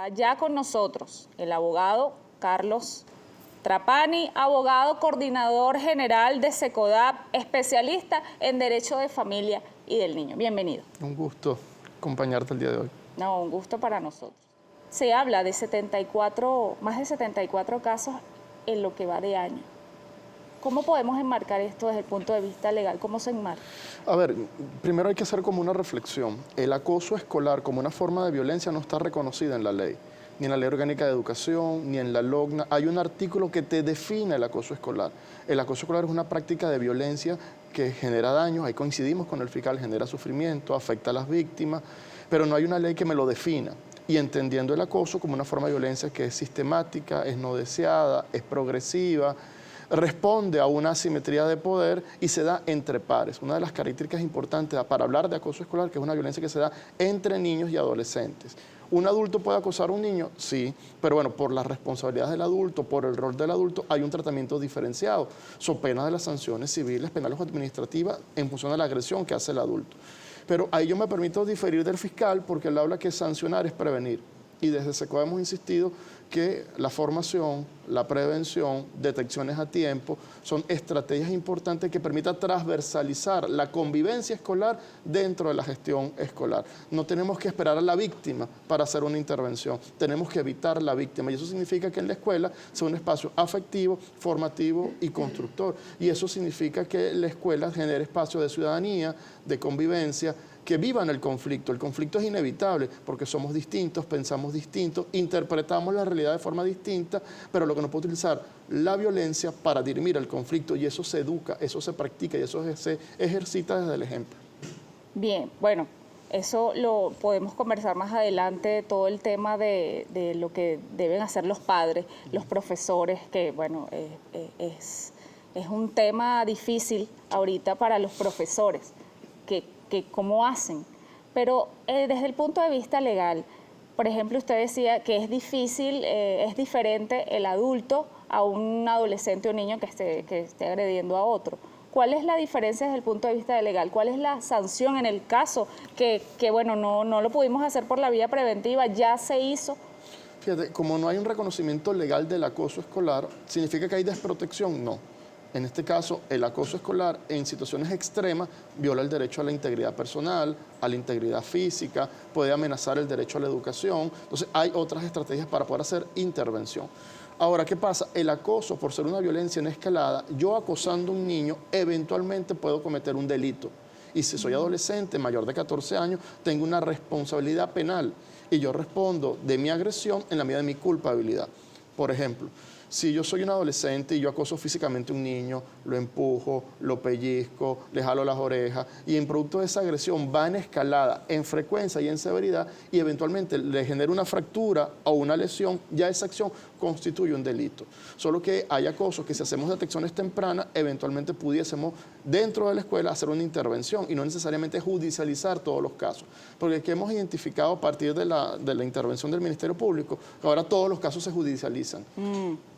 Está ya con nosotros el abogado Carlos Trapani, abogado coordinador general de SECODAP, especialista en Derecho de Familia y del Niño. Bienvenido. Un gusto acompañarte el día de hoy. No, un gusto para nosotros. Se habla de más de 74 casos en lo que va de año. ¿Cómo podemos enmarcar esto desde el punto de vista legal? ¿Cómo se enmarca? A ver, primero hay que hacer como una reflexión. El acoso escolar como una forma de violencia no está reconocida en la ley, ni en la Ley Orgánica de Educación, ni en la LOGNA. Hay un artículo que te define el acoso escolar. El acoso escolar es una práctica de violencia que genera daños, ahí coincidimos con el fiscal, genera sufrimiento, afecta a las víctimas, pero no hay una ley que me lo defina. Y entendiendo el acoso como una forma de violencia que es sistemática, es no deseada, es progresiva, responde a una asimetría de poder y se da entre pares. Una de las características importantes para hablar de acoso escolar, que es una violencia que se da entre niños y adolescentes. ¿Un adulto puede acosar a un niño? Sí, pero bueno, por las responsabilidades del adulto, por el rol del adulto, hay un tratamiento diferenciado. Son penas de las sanciones civiles, penales o administrativas en función de la agresión que hace el adulto. Pero ahí yo me permito diferir del fiscal porque él habla que sancionar es prevenir. Y desde SECODAP hemos insistido que la formación, la prevención, detecciones a tiempo, son estrategias importantes que permitan transversalizar la convivencia escolar dentro de la gestión escolar. No tenemos que esperar a la víctima para hacer una intervención, tenemos que evitar la víctima. Y eso significa que en la escuela sea un espacio afectivo, formativo y constructor. Y eso significa que la escuela genere espacios de ciudadanía, de convivencia, que vivan el conflicto. El conflicto es inevitable porque somos distintos, pensamos distintos, interpretamos la realidad de forma distinta, pero lo que no puede utilizar la violencia para dirimir el conflicto, y eso se educa, eso se practica y eso se ejercita desde el ejemplo. Bien, bueno, eso lo podemos conversar más adelante, todo el tema de lo que deben hacer los padres, los profesores, que bueno, es un tema difícil ahorita para los profesores, que cómo hacen. Pero desde el punto de vista legal, por ejemplo, usted decía que es difícil, es diferente el adulto a un adolescente o niño que esté agrediendo a otro. ¿Cuál es la diferencia desde el punto de vista legal? ¿Cuál es la sanción en el caso que bueno, no lo pudimos hacer por la vía preventiva, ya se hizo? Fíjate, como no hay un reconocimiento legal del acoso escolar, ¿significa que hay desprotección? No. En este caso, el acoso escolar en situaciones extremas viola el derecho a la integridad personal, a la integridad física, puede amenazar el derecho a la educación. Entonces, hay otras estrategias para poder hacer intervención. Ahora, ¿qué pasa? El acoso, por ser una violencia en escalada, yo acosando a un niño, eventualmente puedo cometer un delito. Y si soy adolescente, mayor de 14 años, tengo una responsabilidad penal y yo respondo de mi agresión en la medida de mi culpabilidad. Por ejemplo, si yo soy un adolescente y yo acoso físicamente a un niño, lo empujo, lo pellizco, le jalo las orejas y en producto de esa agresión va en escalada, en frecuencia y en severidad y eventualmente le genera una fractura o una lesión, ya esa acción constituye un delito. Solo que hay acoso que si hacemos detecciones tempranas, eventualmente pudiésemos dentro de la escuela hacer una intervención y no necesariamente judicializar todos los casos. Porque aquí hemos identificado a partir de la intervención del Ministerio Público que ahora todos los casos se judicializan.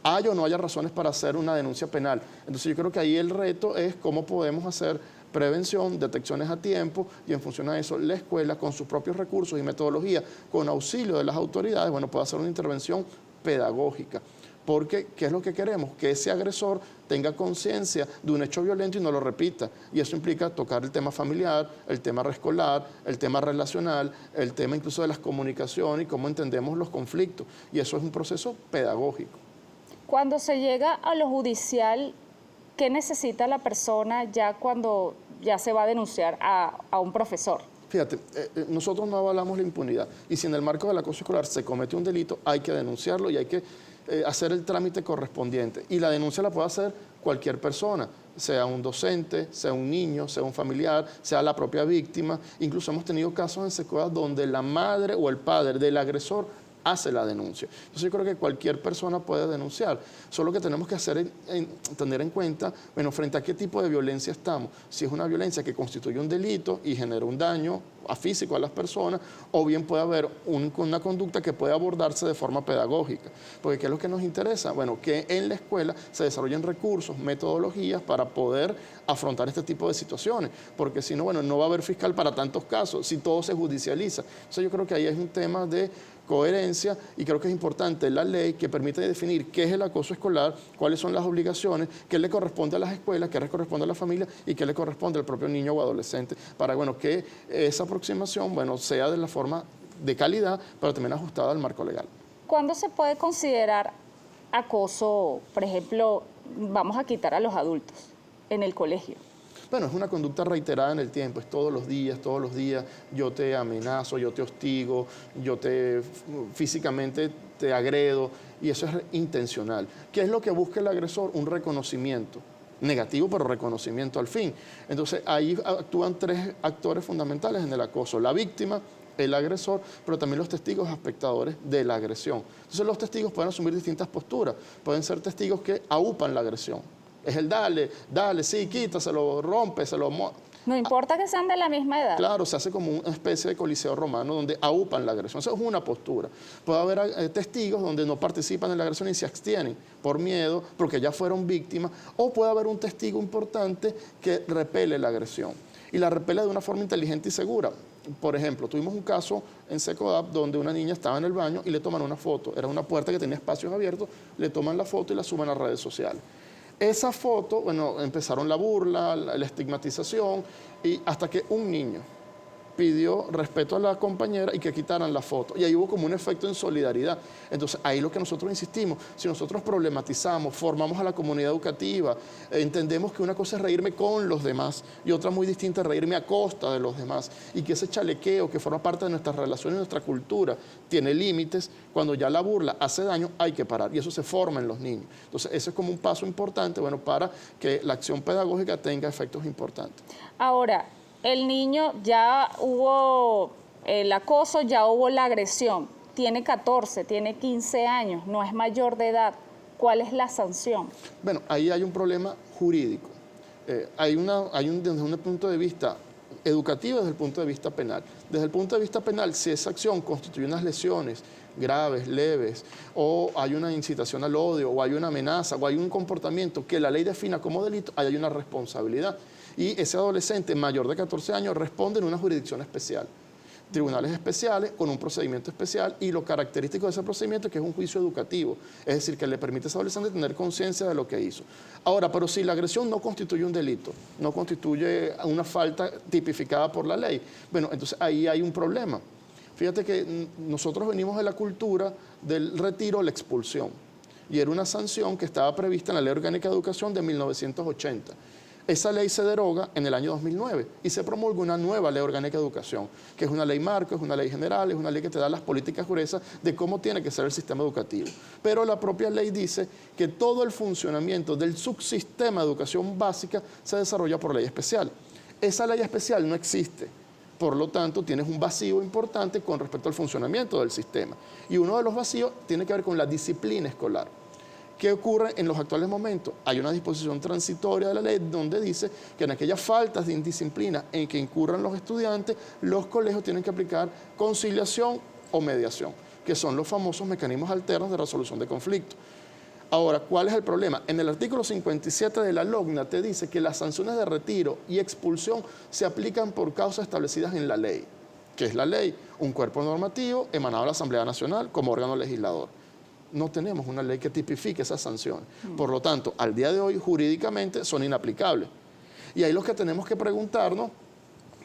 Haya o no haya razones para hacer una denuncia penal. Entonces yo creo que ahí el reto es cómo podemos hacer prevención, detecciones a tiempo y en función a eso la escuela con sus propios recursos y metodología, con auxilio de las autoridades, bueno, puede hacer una intervención pedagógica. Porque, ¿qué es lo que queremos? Que ese agresor tenga conciencia de un hecho violento y no lo repita. Y eso implica tocar el tema familiar, el tema escolar, el tema relacional, el tema incluso de las comunicaciones y cómo entendemos los conflictos. Y eso es un proceso pedagógico. Cuando se llega a lo judicial, ¿qué necesita la persona ya cuando ya se va a denunciar a un profesor? Fíjate, nosotros no avalamos la impunidad y si en el marco del acoso escolar se comete un delito, hay que denunciarlo y hay que hacer el trámite correspondiente. Y la denuncia la puede hacer cualquier persona, sea un docente, sea un niño, sea un familiar, sea la propia víctima. Incluso hemos tenido casos en SECODAP donde la madre o el padre del agresor hace la denuncia. Entonces yo creo que cualquier persona puede denunciar, solo que tenemos que tener en cuenta, bueno, frente a qué tipo de violencia estamos, si es una violencia que constituye un delito y genera un daño físico a las personas, o bien puede haber una conducta que puede abordarse de forma pedagógica, porque ¿qué es lo que nos interesa? Bueno, que en la escuela se desarrollen recursos, metodologías para poder afrontar este tipo de situaciones, porque si no, bueno, no va a haber fiscal para tantos casos, si todo se judicializa. Entonces yo creo que ahí es un tema de coherencia, y creo que es importante la ley que permite definir qué es el acoso escolar, cuáles son las obligaciones, qué le corresponde a las escuelas, qué le corresponde a la familia y qué le corresponde al propio niño o adolescente, para bueno, que esa aproximación bueno, sea de la forma de calidad, pero también ajustada al marco legal. ¿Cuándo se puede considerar acoso, por ejemplo, vamos a quitar a los adultos en el colegio? Bueno, es una conducta reiterada en el tiempo, es todos los días, yo te amenazo, yo te hostigo, físicamente te agredo, y eso es intencional. ¿Qué es lo que busca el agresor? Un reconocimiento. Negativo, pero reconocimiento al fin. Entonces, ahí actúan tres actores fundamentales en el acoso: la víctima, el agresor, pero también los testigos espectadores de la agresión. Entonces, los testigos pueden asumir distintas posturas. Pueden ser testigos que aupan la agresión. Es el dale, sí, quítaselo, rompe, No importa que sean de la misma edad. Claro, se hace como una especie de coliseo romano donde aupan la agresión. Eso es una postura. Puede haber testigos donde no participan en la agresión y se abstienen por miedo, porque ya fueron víctimas, o puede haber un testigo importante que repele la agresión. Y la repele de una forma inteligente y segura. Por ejemplo, tuvimos un caso en Secodap donde una niña estaba en el baño y le toman una foto. Era una puerta que tenía espacios abiertos, le toman la foto y la suben a redes sociales. Esa foto, bueno, empezaron la burla, la estigmatización, y hasta que un niño pidió respeto a la compañera y que quitaran la foto. Y ahí hubo como un efecto en solidaridad. Entonces, ahí lo que nosotros insistimos, si nosotros problematizamos, formamos a la comunidad educativa, entendemos que una cosa es reírme con los demás y otra muy distinta es reírme a costa de los demás, y que ese chalequeo que forma parte de nuestras relaciones y nuestra cultura tiene límites, cuando ya la burla hace daño hay que parar, y eso se forma en los niños. Entonces, eso es como un paso importante, bueno, para que la acción pedagógica tenga efectos importantes. Ahora, el niño, ya hubo el acoso, ya hubo la agresión, tiene 14, tiene 15 años, no es mayor de edad. ¿Cuál es la sanción? Bueno, ahí hay un problema jurídico. Desde un punto de vista educativo, desde el punto de vista penal. Desde el punto de vista penal, si esa acción constituye unas lesiones graves, leves, o hay una incitación al odio, o hay una amenaza, o hay un comportamiento que la ley defina como delito, ahí hay una responsabilidad. Y ese adolescente mayor de 14 años responde en una jurisdicción especial. Tribunales especiales con un procedimiento especial, y lo característico de ese procedimiento es que es un juicio educativo, es decir, que le permite a ese adolescente tener conciencia de lo que hizo. Ahora, pero si la agresión no constituye un delito, no constituye una falta tipificada por la ley, bueno, entonces ahí hay un problema. Fíjate que nosotros venimos de la cultura del retiro, la expulsión, y era una sanción que estaba prevista en la Ley Orgánica de Educación de 1980. Esa ley se deroga en el año 2009 y se promulga una nueva Ley Orgánica de Educación, que es una ley marco, es una ley general, es una ley que te da las políticas gruesas de cómo tiene que ser el sistema educativo. Pero la propia ley dice que todo el funcionamiento del subsistema de educación básica se desarrolla por ley especial. Esa ley especial no existe. Por lo tanto, tienes un vacío importante con respecto al funcionamiento del sistema. Y uno de los vacíos tiene que ver con la disciplina escolar. ¿Qué ocurre en los actuales momentos? Hay una disposición transitoria de la ley donde dice que en aquellas faltas de indisciplina en que incurran los estudiantes, los colegios tienen que aplicar conciliación o mediación, que son los famosos mecanismos alternos de resolución de conflictos. Ahora, ¿cuál es el problema? En el artículo 57 de la LOGNA te dice que las sanciones de retiro y expulsión se aplican por causas establecidas en la ley. ¿Qué es la ley? Un cuerpo normativo emanado de la Asamblea Nacional como órgano legislador. No tenemos una ley que tipifique esas sanciones. Por lo tanto, al día de hoy, jurídicamente, son inaplicables. Y ahí lo que tenemos que preguntarnos,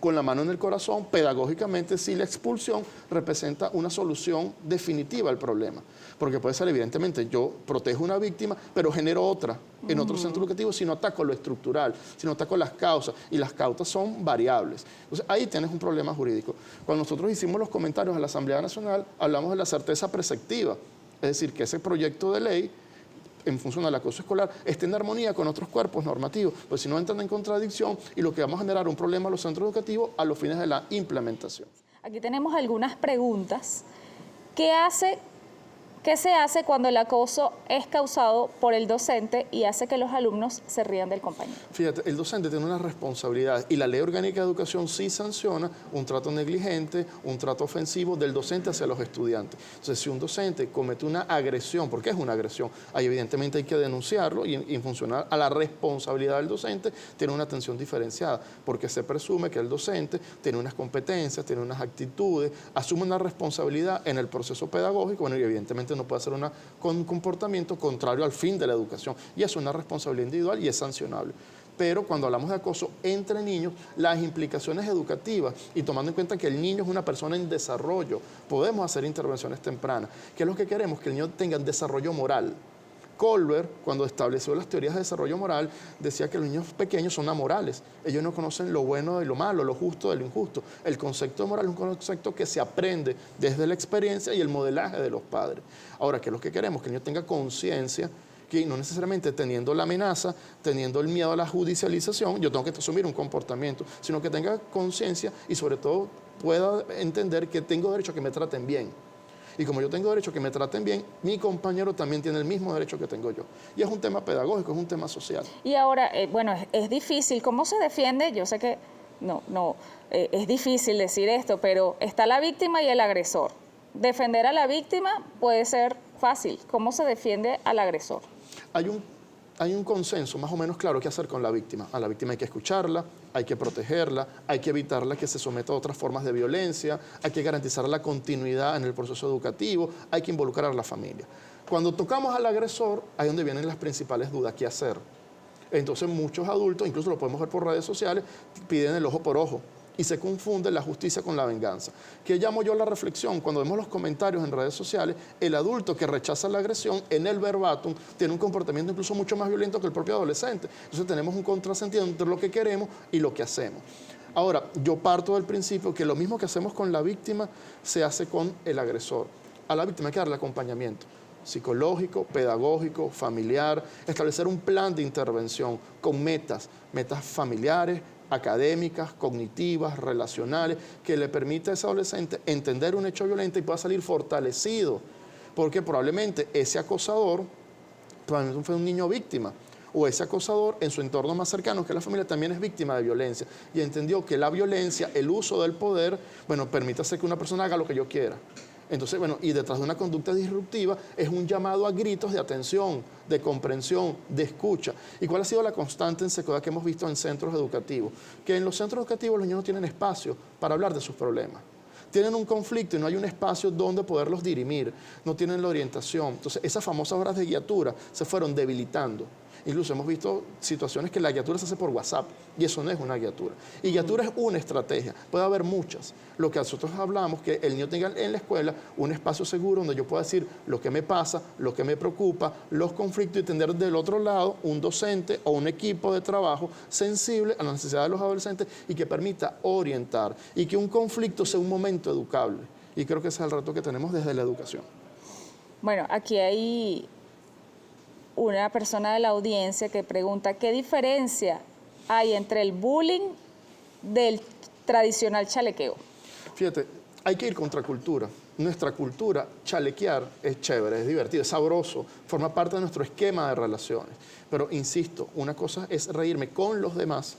con la mano en el corazón, pedagógicamente, si la expulsión representa una solución definitiva al problema. Porque puede ser, evidentemente, yo protejo una víctima, pero genero otra en otro centro educativo si no ataco lo estructural, si no ataco las causas, y las causas son variables. Entonces, ahí tienes un problema jurídico. Cuando nosotros hicimos los comentarios a la Asamblea Nacional, hablamos de la certeza preceptiva. Es decir, que ese proyecto de ley, en función del acoso escolar, esté en armonía con otros cuerpos normativos, pues si no entran en contradicción, y lo que vamos a generar un problema a los centros educativos a los fines de la implementación. Aquí tenemos algunas preguntas. ¿Qué ¿Qué se hace cuando el acoso es causado por el docente y hace que los alumnos se rían del compañero? Fíjate, el docente tiene una responsabilidad y la Ley Orgánica de Educación sí sanciona un trato negligente, un trato ofensivo del docente hacia los estudiantes. Entonces, si un docente comete una agresión, porque es una agresión, ahí evidentemente hay que denunciarlo y en función a la responsabilidad del docente tiene una atención diferenciada, porque se presume que el docente tiene unas competencias, tiene unas actitudes, asume una responsabilidad en el proceso pedagógico, bueno, y evidentemente no puede hacer un comportamiento contrario al fin de la educación. Y es una responsabilidad individual y es sancionable. Pero cuando hablamos de acoso entre niños, las implicaciones educativas y tomando en cuenta que el niño es una persona en desarrollo, podemos hacer intervenciones tempranas. ¿Qué es lo que queremos? Que el niño tenga desarrollo moral. Colbert, cuando estableció las teorías de desarrollo moral, decía que los niños pequeños son amorales. Ellos no conocen lo bueno de lo malo, lo justo de lo injusto. El concepto de moral es un concepto que se aprende desde la experiencia y el modelaje de los padres. Ahora, ¿qué es lo que queremos? Que el niño tenga conciencia que no necesariamente teniendo la amenaza, teniendo el miedo a la judicialización, yo tengo que asumir un comportamiento, sino que tenga conciencia y sobre todo pueda entender que tengo derecho a que me traten bien. Y como yo tengo derecho a que me traten bien, mi compañero también tiene el mismo derecho que tengo yo. Y es un tema pedagógico, es un tema social. Y ahora, bueno, es difícil. ¿Cómo se defiende? Yo sé que es difícil decir esto, pero está la víctima y el agresor. Defender a la víctima puede ser fácil. ¿Cómo se defiende al agresor? Hay un consenso más o menos claro qué hacer con la víctima. A la víctima hay que escucharla, hay que protegerla, hay que evitarla que se someta a otras formas de violencia, hay que garantizar la continuidad en el proceso educativo, hay que involucrar a la familia. Cuando tocamos al agresor, ahí es donde vienen las principales dudas, ¿qué hacer? Entonces muchos adultos, incluso lo podemos ver por redes sociales, piden el ojo por ojo y se confunde la justicia con la venganza. ¿Qué llamo yo la reflexión? Cuando vemos los comentarios en redes sociales, el adulto que rechaza la agresión en el verbatim tiene un comportamiento incluso mucho más violento que el propio adolescente. Entonces tenemos un contrasentido entre lo que queremos y lo que hacemos. Ahora, yo parto del principio que lo mismo que hacemos con la víctima se hace con el agresor. A la víctima hay que darle acompañamiento psicológico, pedagógico, familiar, establecer un plan de intervención con metas familiares, académicas, cognitivas, relacionales, que le permita a ese adolescente entender un hecho violento y pueda salir fortalecido, porque probablemente ese acosador probablemente fue un niño víctima, o ese acosador en su entorno más cercano, que la familia, también es víctima de violencia, y entendió que la violencia, el uso del poder, permite hacer que una persona haga lo que yo quiera. Entonces, y detrás de una conducta disruptiva es un llamado a gritos de atención, de comprensión, de escucha. ¿Y cuál ha sido la constante en secuela que hemos visto en centros educativos? Que en los centros educativos los niños no tienen espacio para hablar de sus problemas. Tienen un conflicto y no hay un espacio donde poderlos dirimir, no tienen la orientación. Entonces, esas famosas horas de guiatura se fueron debilitando. Incluso hemos visto situaciones que la guiatura se hace por WhatsApp y eso no es una guiatura. Y guiatura es una estrategia, puede haber muchas. Lo que nosotros hablamos, que el niño tenga en la escuela un espacio seguro donde yo pueda decir lo que me pasa, lo que me preocupa, los conflictos y tener del otro lado un docente o un equipo de trabajo sensible a las necesidades de los adolescentes y que permita orientar y que un conflicto sea un momento educable. Y creo que ese es el reto que tenemos desde la educación. Bueno, aquí hay una persona de la audiencia que pregunta ¿qué diferencia hay entre el bullying del tradicional chalequeo? Fíjate, hay que ir contra cultura. Nuestra cultura, chalequear es chévere, es divertido, es sabroso, forma parte de nuestro esquema de relaciones. Pero insisto, una cosa es reírme con los demás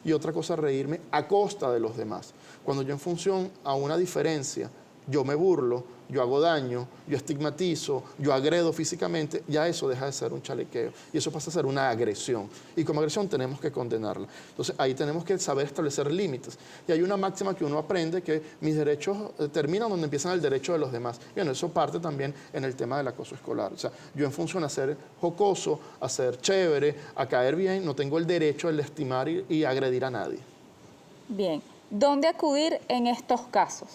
y otra cosa es reírme a costa de los demás. Cuando yo en función a una diferencia, yo me burlo, yo hago daño, yo estigmatizo, yo agredo físicamente, ya eso deja de ser un chalequeo y eso pasa a ser una agresión. Y como agresión tenemos que condenarla. Entonces ahí tenemos que saber establecer límites. Y hay una máxima que uno aprende que mis derechos terminan donde empiezan el derecho de los demás. Y bueno, eso parte también en el tema del acoso escolar. O sea, yo en función a ser jocoso, a ser chévere, a caer bien, no tengo el derecho de lastimar y agredir a nadie. Bien, ¿dónde acudir en estos casos?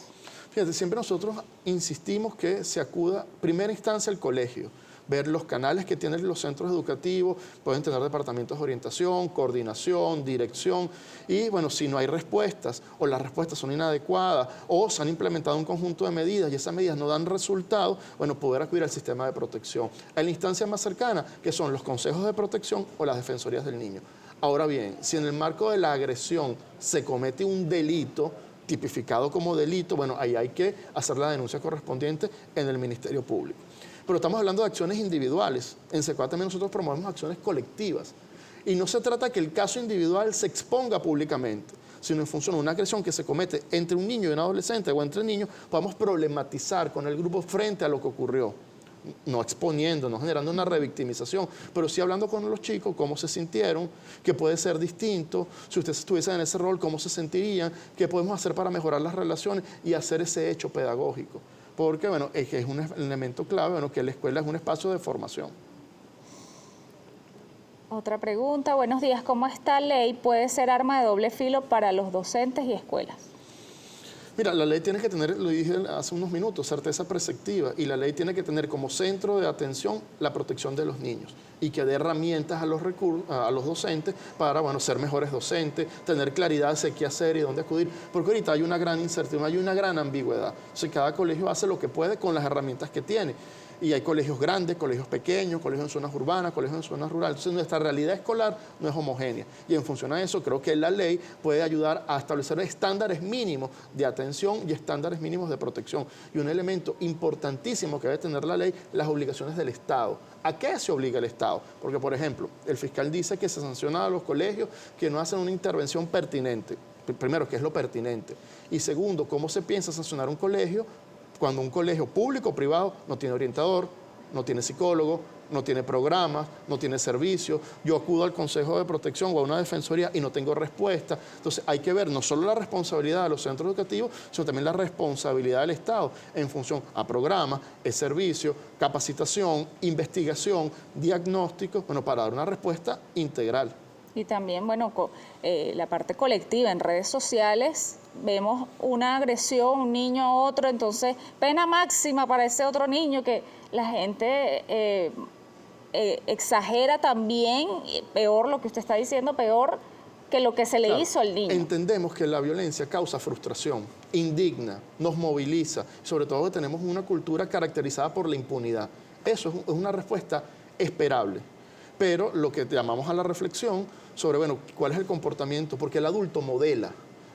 Fíjate, siempre nosotros insistimos que se acuda, primera instancia, al colegio, ver los canales que tienen los centros educativos, pueden tener departamentos de orientación, coordinación, dirección, y bueno, si no hay respuestas, o las respuestas son inadecuadas, o se han implementado un conjunto de medidas y esas medidas no dan resultado, bueno, poder acudir al sistema de protección. A la instancia más cercana, que son los consejos de protección o las defensorías del niño. Ahora bien, si en el marco de la agresión se comete un delito, tipificado como delito, bueno, ahí hay que hacer la denuncia correspondiente en el Ministerio Público. pero estamos hablando de acciones individuales. En SECOA también nosotros promovemos acciones colectivas. Y no se trata que el caso individual se exponga públicamente, sino en función de una agresión que se comete entre un niño y un adolescente o entre niños, podamos problematizar con el grupo frente a lo que ocurrió. No exponiendo, no generando una revictimización, pero sí hablando con los chicos, cómo se sintieron, qué puede ser distinto, si ustedes estuviesen en ese rol, cómo se sentirían, qué podemos hacer para mejorar las relaciones y hacer ese hecho pedagógico. Porque, bueno, es que es un elemento clave, bueno, que la escuela es un espacio de formación. Otra pregunta, buenos días, ¿cómo esta ley puede ser arma de doble filo para los docentes y escuelas? Mira, la ley tiene que tener, lo dije hace unos minutos, certeza preceptiva, y la ley tiene que tener como centro de atención la protección de los niños y que dé herramientas a los docentes para, bueno, ser mejores docentes, tener claridad de qué hacer y dónde acudir, porque ahorita hay una gran incertidumbre, hay una gran ambigüedad. Entonces, cada colegio hace lo que puede con las herramientas que tiene. Y hay colegios grandes, colegios pequeños, colegios en zonas urbanas, colegios en zonas rurales. Entonces, nuestra realidad escolar no es homogénea. Y en función a eso, creo que la ley puede ayudar a establecer estándares mínimos de atención y estándares mínimos de protección. Y un elemento importantísimo que debe tener la ley, las obligaciones del Estado. ¿A qué se obliga el Estado? Porque, por ejemplo, el fiscal dice que se sanciona a los colegios que no hacen una intervención pertinente. Primero, ¿qué es lo pertinente? Y segundo, ¿cómo se piensa sancionar un colegio cuando un colegio público o privado no tiene orientador, no tiene psicólogo, no tiene programas, no tiene servicios? Yo acudo al Consejo de Protección o a una defensoría y no tengo respuesta. Entonces hay que ver no solo la responsabilidad de los centros educativos, sino también la responsabilidad del Estado en función a programas, servicio, capacitación, investigación, diagnóstico, bueno, para dar una respuesta integral. Y también, bueno, la parte colectiva en redes sociales, vemos una agresión, un niño a otro, entonces pena máxima para ese otro niño, que la gente exagera también, peor lo que usted está diciendo, peor que lo que se le hizo al niño. Entendemos que la violencia causa frustración, indigna, nos moviliza, sobre todo que tenemos una cultura caracterizada por la impunidad. Eso es una respuesta esperable. Pero lo que llamamos a la reflexión sobre, bueno, cuál es el comportamiento, porque el adulto modela.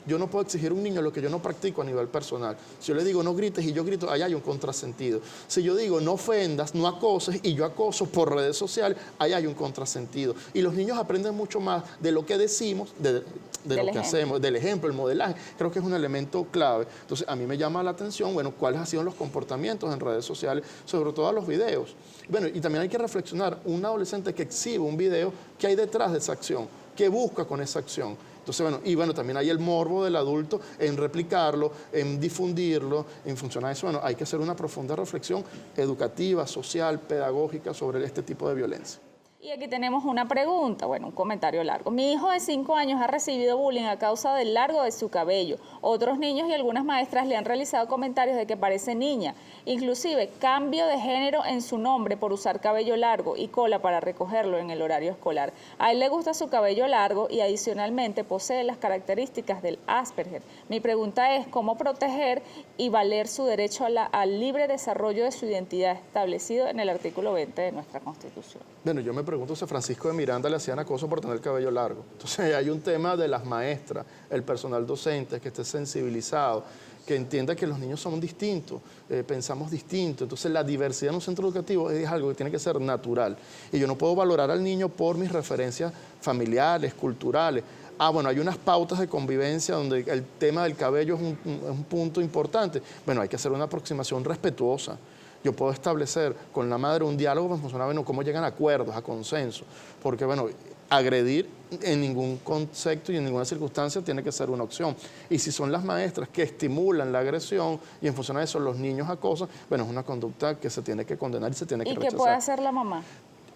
Yo no puedo exigir a un niño lo que yo no practico a nivel personal. Si yo le digo no grites y yo grito, ahí hay un contrasentido. Si yo digo no ofendas, no acoses y yo acoso por redes sociales, ahí hay un contrasentido. Y los niños aprenden mucho más de lo que decimos, de lo que hacemos, del ejemplo, el modelaje. Creo que es un elemento clave. Entonces, a mí me llama la atención, bueno, cuáles han sido los comportamientos en redes sociales, sobre todo a los videos. Bueno, y también hay que reflexionar, un adolescente que exhibe un video, ¿qué hay detrás de esa acción? ¿Qué busca con esa acción? Entonces, bueno, también hay el morbo del adulto en replicarlo, en difundirlo, en función a eso, bueno, hay que hacer una profunda reflexión educativa, social, pedagógica sobre este tipo de violencia. Y aquí tenemos una pregunta, bueno, un comentario largo. Mi hijo de 5 años ha recibido bullying a causa del largo de su cabello. Otros niños y algunas maestras le han realizado comentarios de que parece niña. Inclusive, cambio de género en su nombre por usar cabello largo y cola para recogerlo en el horario escolar. A él le gusta su cabello largo y adicionalmente posee las características del Asperger. Mi pregunta es, ¿cómo proteger y valer su derecho al libre desarrollo de su identidad establecido en el artículo 20 de nuestra Constitución? Bueno, yo me pregunto si a Francisco de Miranda le hacían acoso por tener el cabello largo. Entonces hay un tema de las maestras, el personal docente que esté sensibilizado, que entienda que los niños son distintos, pensamos distinto. Entonces la diversidad en un centro educativo es algo que tiene que ser natural. Y yo no puedo valorar al niño por mis referencias familiares, culturales. Bueno, hay unas pautas de convivencia donde el tema del cabello es un punto importante. Bueno, hay que hacer una aproximación respetuosa. Yo puedo establecer con la madre un diálogo para funcionar, bueno, cómo llegan a acuerdos, a consenso. Porque, bueno, agredir en ningún concepto y en ninguna circunstancia tiene que ser una opción. Y si son las maestras que estimulan la agresión y en función a eso los niños acosan, bueno, es una conducta que se tiene que condenar y se tiene que rechazar. ¿Y qué puede hacer la mamá?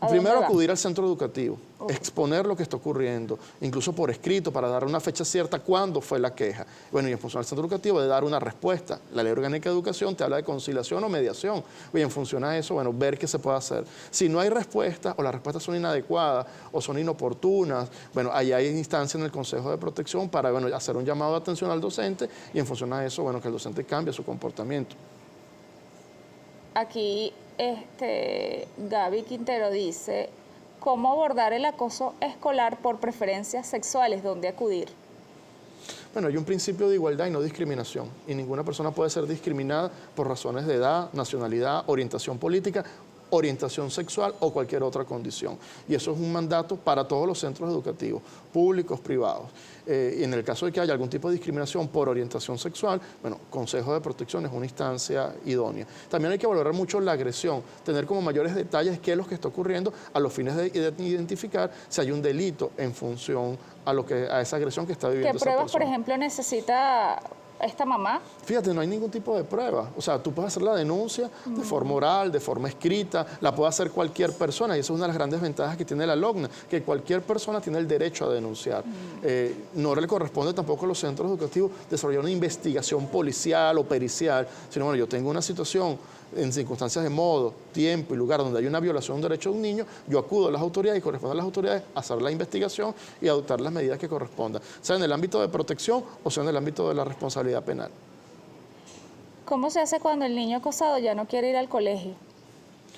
Primero acudir al centro educativo, exponer lo que está ocurriendo, incluso por escrito, para dar una fecha cierta cuándo fue la queja. Bueno, y en función al centro educativo de dar una respuesta. La Ley Orgánica de Educación te habla de conciliación o mediación. Y en función a eso, bueno, ver qué se puede hacer. Si no hay respuesta o las respuestas son inadecuadas o son inoportunas, bueno, ahí hay instancias en el Consejo de Protección para, bueno, hacer un llamado de atención al docente y en función a eso, bueno, que el docente cambie su comportamiento. Aquí Gaby Quintero dice, ¿cómo abordar el acoso escolar por preferencias sexuales? ¿Dónde acudir? Bueno, hay un principio de igualdad y no discriminación, y ninguna persona puede ser discriminada por razones de edad, nacionalidad, orientación política, orientación sexual o cualquier otra condición. Y eso es un mandato para todos los centros educativos, públicos, privados. Y en el caso de que haya algún tipo de discriminación por orientación sexual, bueno, Consejo de Protección es una instancia idónea. También hay que valorar mucho la agresión, tener como mayores detalles qué es lo que está ocurriendo a los fines de identificar si hay un delito en función a esa agresión que está viviendo ¿Qué esa pruebas, persona. por ejemplo, necesita esta mamá? Fíjate, no hay ningún tipo de prueba. O sea, tú puedes hacer la denuncia de forma oral, de forma escrita, la puede hacer cualquier persona, y esa es una de las grandes ventajas que tiene la LOGNA, que cualquier persona tiene el derecho a denunciar. No le corresponde tampoco a los centros educativos desarrollar una investigación policial o pericial, sino, bueno, yo tengo una situación en circunstancias de modo, tiempo y lugar donde hay una violación de un derecho de un niño, yo acudo a las autoridades y corresponde a las autoridades hacer la investigación y adoptar las medidas que correspondan, sea en el ámbito de protección o sea en el ámbito de la responsabilidad penal. ¿Cómo se hace cuando el niño acosado ya no quiere ir al colegio?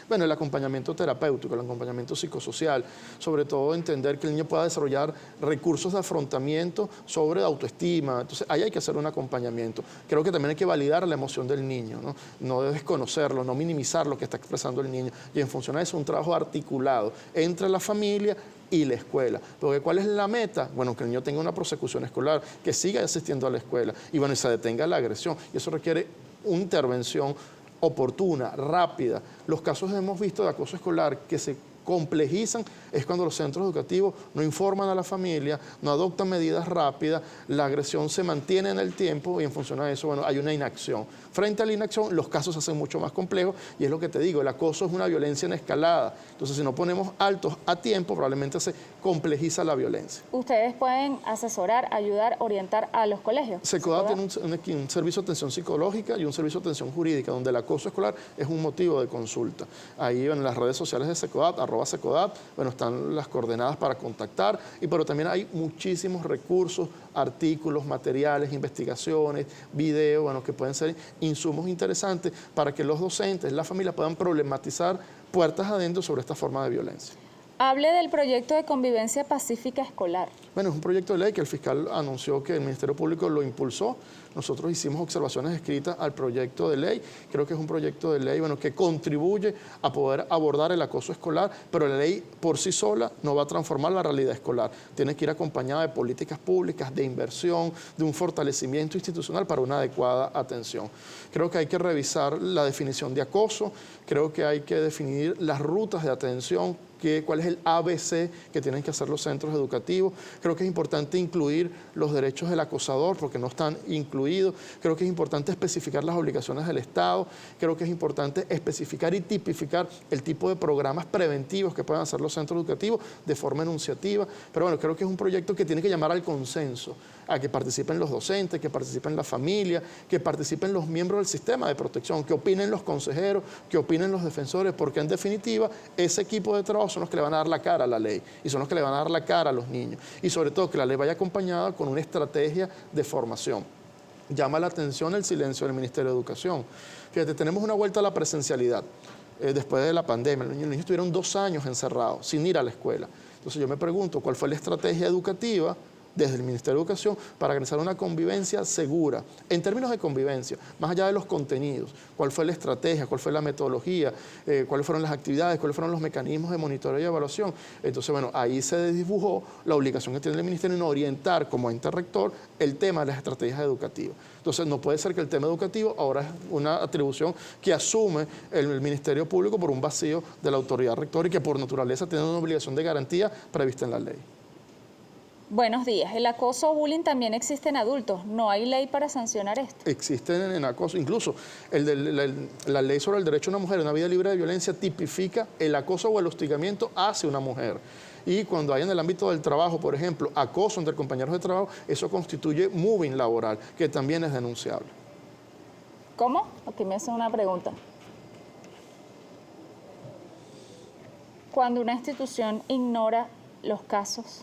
Bueno, el acompañamiento terapéutico, el acompañamiento psicosocial, sobre todo entender que el niño pueda desarrollar recursos de afrontamiento sobre autoestima. Entonces, ahí hay que hacer un acompañamiento. Creo que también hay que validar la emoción del niño, no desconocerlo, no minimizar lo que está expresando el niño. Y en función a eso, un trabajo articulado entre la familia y la escuela. Porque ¿cuál es la meta? Bueno, que el niño tenga una prosecución escolar, que siga asistiendo a la escuela y bueno, y se detenga la agresión. Y eso requiere una intervención oportuna, rápida. Los casos hemos visto de acoso escolar que se complejizan es cuando los centros educativos no informan a la familia, no adoptan medidas rápidas, la agresión se mantiene en el tiempo y en función a eso, bueno, hay una inacción. Frente a la inacción, los casos se hacen mucho más complejos y es lo que te digo, el acoso es una violencia en escalada. Entonces, si no ponemos altos a tiempo, probablemente se complejiza la violencia. ¿Ustedes pueden asesorar, ayudar, orientar a los colegios? SECODAT tiene un servicio de atención psicológica y un servicio de atención jurídica, donde el acoso escolar es un motivo de consulta. Ahí en las redes sociales de SECODAT, @SECODAT, bueno, están las coordenadas para contactar, pero también hay muchísimos recursos, artículos, materiales, investigaciones, videos, bueno, que pueden ser insumos interesantes para que los docentes, la familia puedan problematizar puertas adentro sobre esta forma de violencia. Hable del proyecto de convivencia pacífica escolar. Bueno, es un proyecto de ley que el fiscal anunció que el Ministerio Público lo impulsó. Nosotros hicimos observaciones escritas al proyecto de ley. Creo que es un proyecto de ley, bueno, que contribuye a poder abordar el acoso escolar, pero la ley por sí sola no va a transformar la realidad escolar. Tiene que ir acompañada de políticas públicas, de inversión, de un fortalecimiento institucional para una adecuada atención. Creo que hay que revisar la definición de acoso, creo que hay que definir las rutas de atención, cuál es el ABC que tienen que hacer los centros educativos. Creo que es importante incluir los derechos del acosador porque no están incluidos. Creo que es importante especificar las obligaciones del Estado. Creo que es importante especificar y tipificar el tipo de programas preventivos que puedan hacer los centros educativos de forma enunciativa. Pero bueno, creo que es un proyecto que tiene que llamar al consenso, a que participen los docentes, que participen la familia, que participen los miembros del sistema de protección, que opinen los consejeros, que opinen los defensores, porque en definitiva ese equipo de trabajo son los que le van a dar la cara a la ley y son los que le van a dar la cara a los niños. Y sobre todo que la ley vaya acompañada con una estrategia de formación. Llama la atención el silencio del Ministerio de Educación. Fíjate, tenemos una vuelta a la presencialidad después de la pandemia. Los niños estuvieron 2 años encerrados, sin ir a la escuela. Entonces yo me pregunto, ¿cuál fue la estrategia educativa desde el Ministerio de Educación para garantizar una convivencia segura? En términos de convivencia, más allá de los contenidos, ¿cuál fue la estrategia? ¿Cuál fue la metodología? ¿Cuáles fueron las actividades? ¿Cuáles fueron los mecanismos de monitoreo y evaluación? Entonces, bueno, ahí se dibujó la obligación que tiene el Ministerio en orientar como ente rector el tema de las estrategias educativas. Entonces, no puede ser que el tema educativo ahora es una atribución que asume el Ministerio Público por un vacío de la autoridad rectora y que por naturaleza tiene una obligación de garantía prevista en la ley. Buenos días. El acoso o bullying también existe en adultos. ¿No hay ley para sancionar esto? Existen en acoso. Incluso la ley sobre el derecho a una mujer a una vida libre de violencia tipifica el acoso o el hostigamiento hacia una mujer. Y cuando hay en el ámbito del trabajo, por ejemplo, acoso entre compañeros de trabajo, eso constituye moving laboral, que también es denunciable. ¿Cómo? Aquí me hacen una pregunta. Cuando una institución ignora los casos.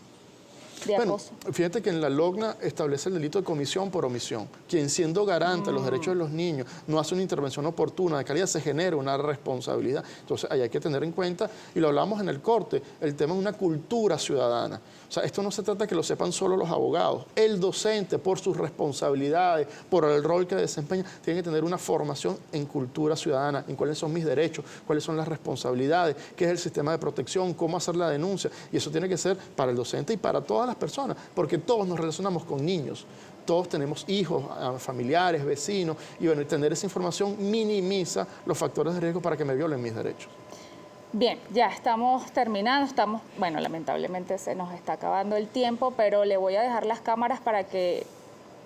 de Bueno, acoso. fíjate que en la LOGNA establece el delito de comisión por omisión. Quien siendo garante de los derechos de los niños no hace una intervención oportuna de calidad, se genera una responsabilidad. Entonces, ahí hay que tener en cuenta, y lo hablamos en el corte, el tema de una cultura ciudadana. O sea, esto no se trata de que lo sepan solo los abogados. El docente, por sus responsabilidades, por el rol que desempeña, tiene que tener una formación en cultura ciudadana, en cuáles son mis derechos, cuáles son las responsabilidades, qué es el sistema de protección, cómo hacer la denuncia. Y eso tiene que ser para el docente y para todas las personas, porque todos nos relacionamos con niños. Todos tenemos hijos, familiares, vecinos, y bueno, tener esa información minimiza los factores de riesgo para que me violen mis derechos. Bien, ya estamos terminando, bueno, lamentablemente se nos está acabando el tiempo, pero le voy a dejar las cámaras para que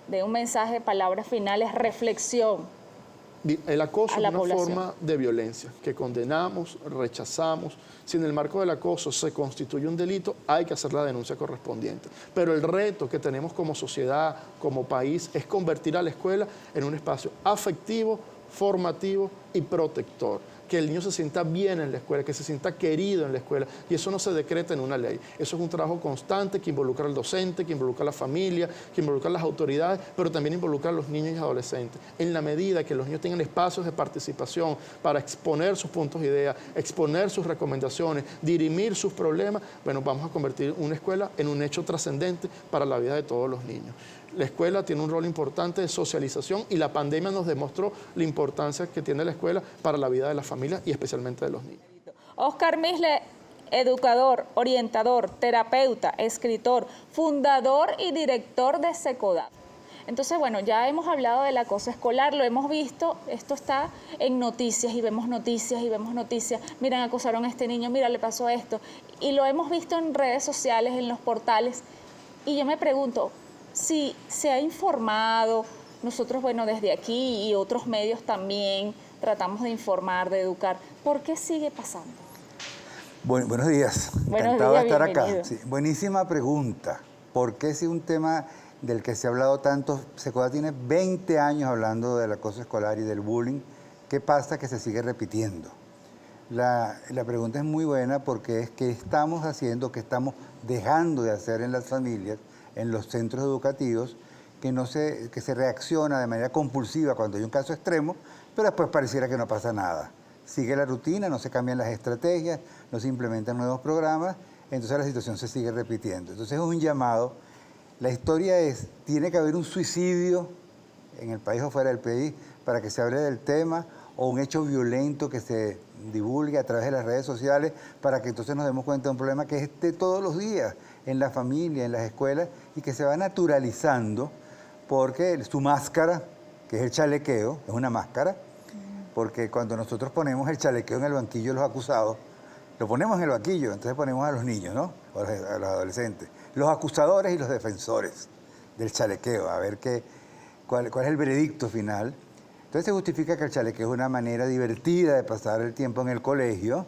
dé un mensaje, palabras finales, reflexión. El acoso A es la una población. forma de violencia que condenamos, rechazamos. Si en el marco del acoso se constituye un delito, hay que hacer la denuncia correspondiente. Pero el reto que tenemos como sociedad, como país, es convertir a la escuela en un espacio afectivo, formativo y protector. Que el niño se sienta bien en la escuela, que se sienta querido en la escuela. Y eso no se decreta en una ley. Eso es un trabajo constante que involucra al docente, que involucra a la familia, que involucra a las autoridades, pero también involucra a los niños y adolescentes. En la medida que los niños tengan espacios de participación para exponer sus puntos de idea, exponer sus recomendaciones, dirimir sus problemas, bueno, vamos a convertir una escuela en un hecho trascendente para la vida de todos los niños. La escuela tiene un rol importante de socialización y la pandemia nos demostró la importancia que tiene la escuela para la vida de las familias y especialmente de los niños. Oscar Misle, educador, orientador, terapeuta, escritor, fundador y director de SECODAP. Entonces, bueno, ya hemos hablado del acoso escolar, lo hemos visto, esto está en noticias y vemos noticias y vemos noticias. Miren, acosaron a este niño, mira, le pasó esto. Y lo hemos visto en redes sociales, en los portales. Y yo me pregunto, si se ha informado, nosotros, bueno, desde aquí y otros medios también tratamos de informar, de educar, ¿por qué sigue pasando? Bueno, buenos días, Buenos encantado días, de estar bienvenido. acá. Sí, buenísima pregunta. ¿Por qué si un tema del que se ha hablado tanto, SECODAP tiene 20 años hablando del acoso escolar y del bullying, qué pasa que se sigue repitiendo? La pregunta es muy buena porque es que estamos haciendo, que estamos dejando de hacer en las familias, en los centros educativos, que se reacciona de manera compulsiva cuando hay un caso extremo, pero después pareciera que no pasa nada. Sigue la rutina, no se cambian las estrategias, no se implementan nuevos programas, entonces la situación se sigue repitiendo. Entonces es un llamado. La historia es, tiene que haber un suicidio en el país o fuera del país para que se hable del tema, o un hecho violento que se divulgue a través de las redes sociales para que entonces nos demos cuenta de un problema que es de todos los días, en la familia, en las escuelas, y que se va naturalizando porque su máscara, que es el chalequeo, es una máscara, porque cuando nosotros ponemos el chalequeo en el banquillo de los acusados, lo ponemos en el banquillo, entonces ponemos a los niños, ¿no? A los adolescentes, los acusadores y los defensores del chalequeo, a ver cuál es el veredicto final. Entonces se justifica que el chalequeo es una manera divertida de pasar el tiempo en el colegio,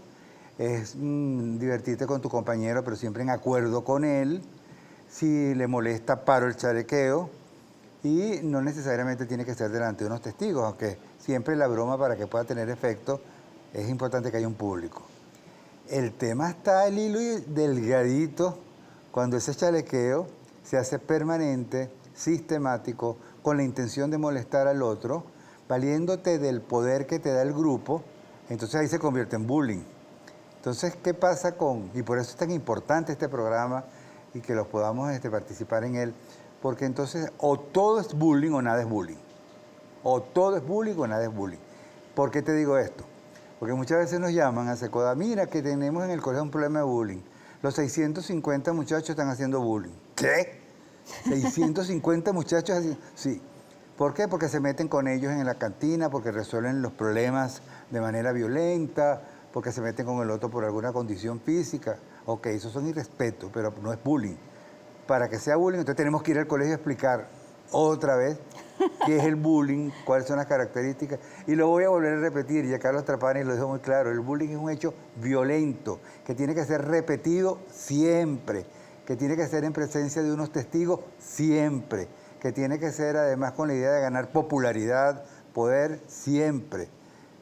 es divertirte con tu compañero, pero siempre en acuerdo con él. Si le molesta, paro el chalequeo, y no necesariamente tiene que ser delante de unos testigos, aunque siempre la broma, para que pueda tener efecto, es importante que haya un público. El tema está el hilo delgadito cuando ese chalequeo se hace permanente, sistemático, con la intención de molestar al otro, valiéndote del poder que te da el grupo, entonces ahí se convierte en bullying. Entonces, ¿qué pasa y por eso es tan importante este programa y que los podamos participar en él? Porque entonces o todo es bullying o nada es bullying. O todo es bullying o nada es bullying. ¿Por qué te digo esto? Porque muchas veces nos llaman a SECODAP, mira que tenemos en el colegio un problema de bullying. Los 650 muchachos están haciendo bullying. ¿Qué? 650 muchachos haciendo... Sí. ¿Por qué? Porque se meten con ellos en la cantina, porque resuelven los problemas de manera violenta, porque se meten con el otro por alguna condición física. Ok, esos son irrespetos, pero no es bullying. Para que sea bullying, entonces tenemos que ir al colegio a explicar otra vez qué es el bullying, cuáles son las características. Y lo voy a volver a repetir, ya Carlos Trapani lo dijo muy claro, el bullying es un hecho violento, que tiene que ser repetido siempre, que tiene que ser en presencia de unos testigos siempre, que tiene que ser además con la idea de ganar popularidad, poder siempre.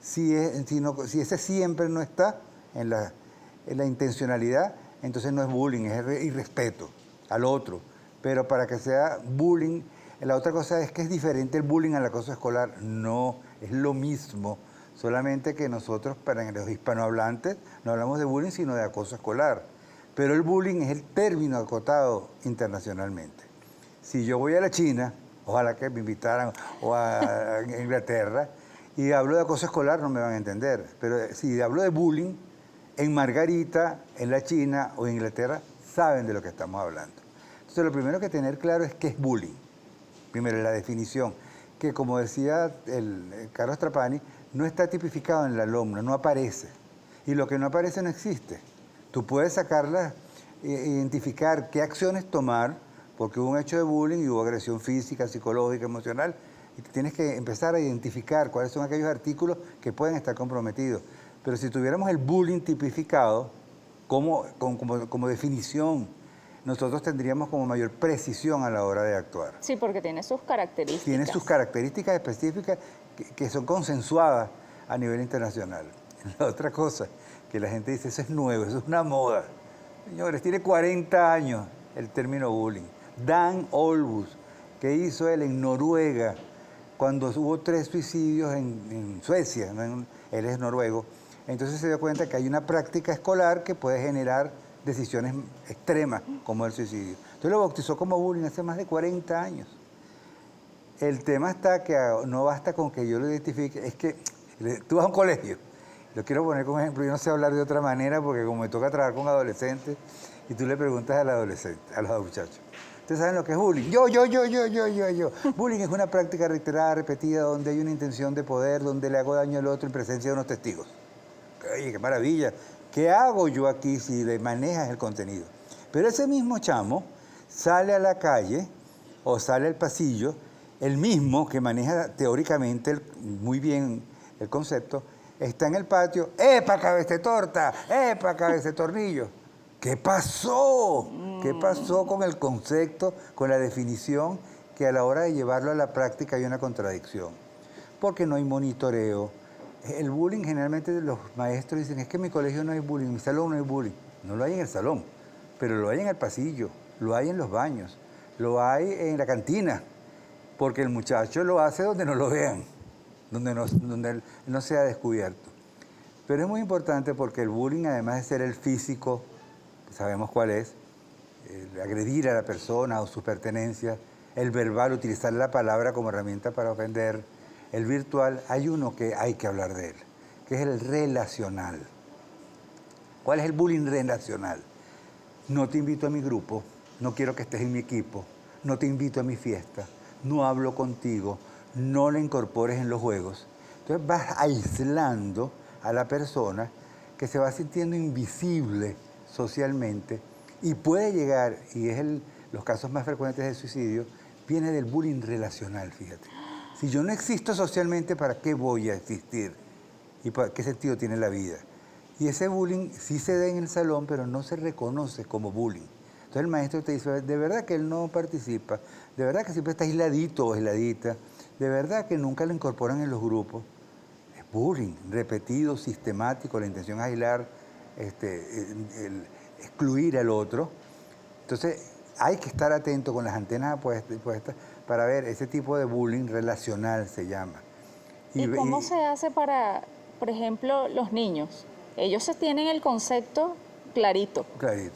Si ese siempre no está en la intencionalidad, entonces no es bullying, es irrespeto. al otro. Pero para que sea bullying, la otra cosa es que es diferente el bullying al acoso escolar. No, es lo mismo. Solamente que nosotros, para los hispanohablantes, no hablamos de bullying, sino de acoso escolar. Pero el bullying es el término acotado internacionalmente. Si yo voy a la China, ojalá que me invitaran, o a Inglaterra, y hablo de acoso escolar, no me van a entender. Pero si hablo de bullying, en Margarita, en la China o en Inglaterra, saben de lo que estamos hablando. Entonces, lo primero que tener claro es qué es bullying. Primero, la definición, que como decía el Carlos Trapani, no está tipificado en la LOM, no aparece. Y lo que no aparece no existe. Tú puedes sacarla, identificar qué acciones tomar, porque hubo un hecho de bullying y hubo agresión física, psicológica, emocional, y tienes que empezar a identificar cuáles son aquellos artículos que pueden estar comprometidos. Pero si tuviéramos el bullying tipificado como definición, nosotros tendríamos como mayor precisión a la hora de actuar. Sí, porque tiene sus características. Tiene sus características específicas que son consensuadas a nivel internacional. La otra cosa, que la gente dice, eso es nuevo, eso es una moda. Señores, tiene 40 años el término bullying. Dan Olbus, que hizo él en Noruega, cuando hubo 3 suicidios en Suecia, ¿no? Él es noruego, entonces se dio cuenta que hay una práctica escolar que puede generar decisiones extremas, como el suicidio. Entonces lo bautizó como bullying hace más de 40 años. El tema está que no basta con que yo lo identifique, es que tú vas a un colegio, lo quiero poner como ejemplo, yo no sé hablar de otra manera porque como me toca trabajar con adolescentes y tú le preguntas al adolescente, a los muchachos, ¿ustedes saben lo que es bullying? Yo. Bullying es una práctica reiterada, repetida, donde hay una intención de poder, donde le hago daño al otro en presencia de unos testigos. Oye, qué maravilla. ¿Qué hago yo aquí si le manejas el contenido? Pero ese mismo chamo sale a la calle o sale al pasillo, el mismo que maneja teóricamente muy bien el concepto, está en el patio, ¡epa, cabeza de torta! ¡Epa, cabeza de tornillo! ¿Qué pasó? ¿Qué pasó con el concepto, con la definición, que a la hora de llevarlo a la práctica hay una contradicción? Porque no hay monitoreo. El bullying, generalmente los maestros dicen, es que en mi colegio no hay bullying, en mi salón no hay bullying. No lo hay en el salón, pero lo hay en el pasillo, lo hay en los baños, lo hay en la cantina, porque el muchacho lo hace donde no lo vean, donde no sea descubierto. Pero es muy importante porque el bullying, además de ser el físico, sabemos cuál es, el agredir a la persona o sus pertenencias, el verbal, utilizar la palabra como herramienta para ofender, el virtual, hay uno que hay que hablar de él, que es el relacional. ¿Cuál es el bullying relacional? No te invito a mi grupo, no quiero que estés en mi equipo, no te invito a mi fiesta, no hablo contigo, no la incorpores en los juegos. Entonces vas aislando a la persona que se va sintiendo invisible socialmente y puede llegar, y es los casos más frecuentes de suicidio, viene del bullying relacional, fíjate. Si yo no existo socialmente, ¿para qué voy a existir? ¿Y para qué sentido tiene la vida? Y ese bullying sí se da en el salón, pero no se reconoce como bullying. Entonces el maestro te dice, de verdad que él no participa, de verdad que siempre está aisladito o aisladita, de verdad que nunca lo incorporan en los grupos. Es bullying, repetido, sistemático, la intención es aislar, excluir al otro. Entonces hay que estar atento con las antenas puestas para ver ese tipo de bullying relacional, se llama. ¿Y cómo se hace para, por ejemplo, los niños? Ellos se tienen el concepto clarito,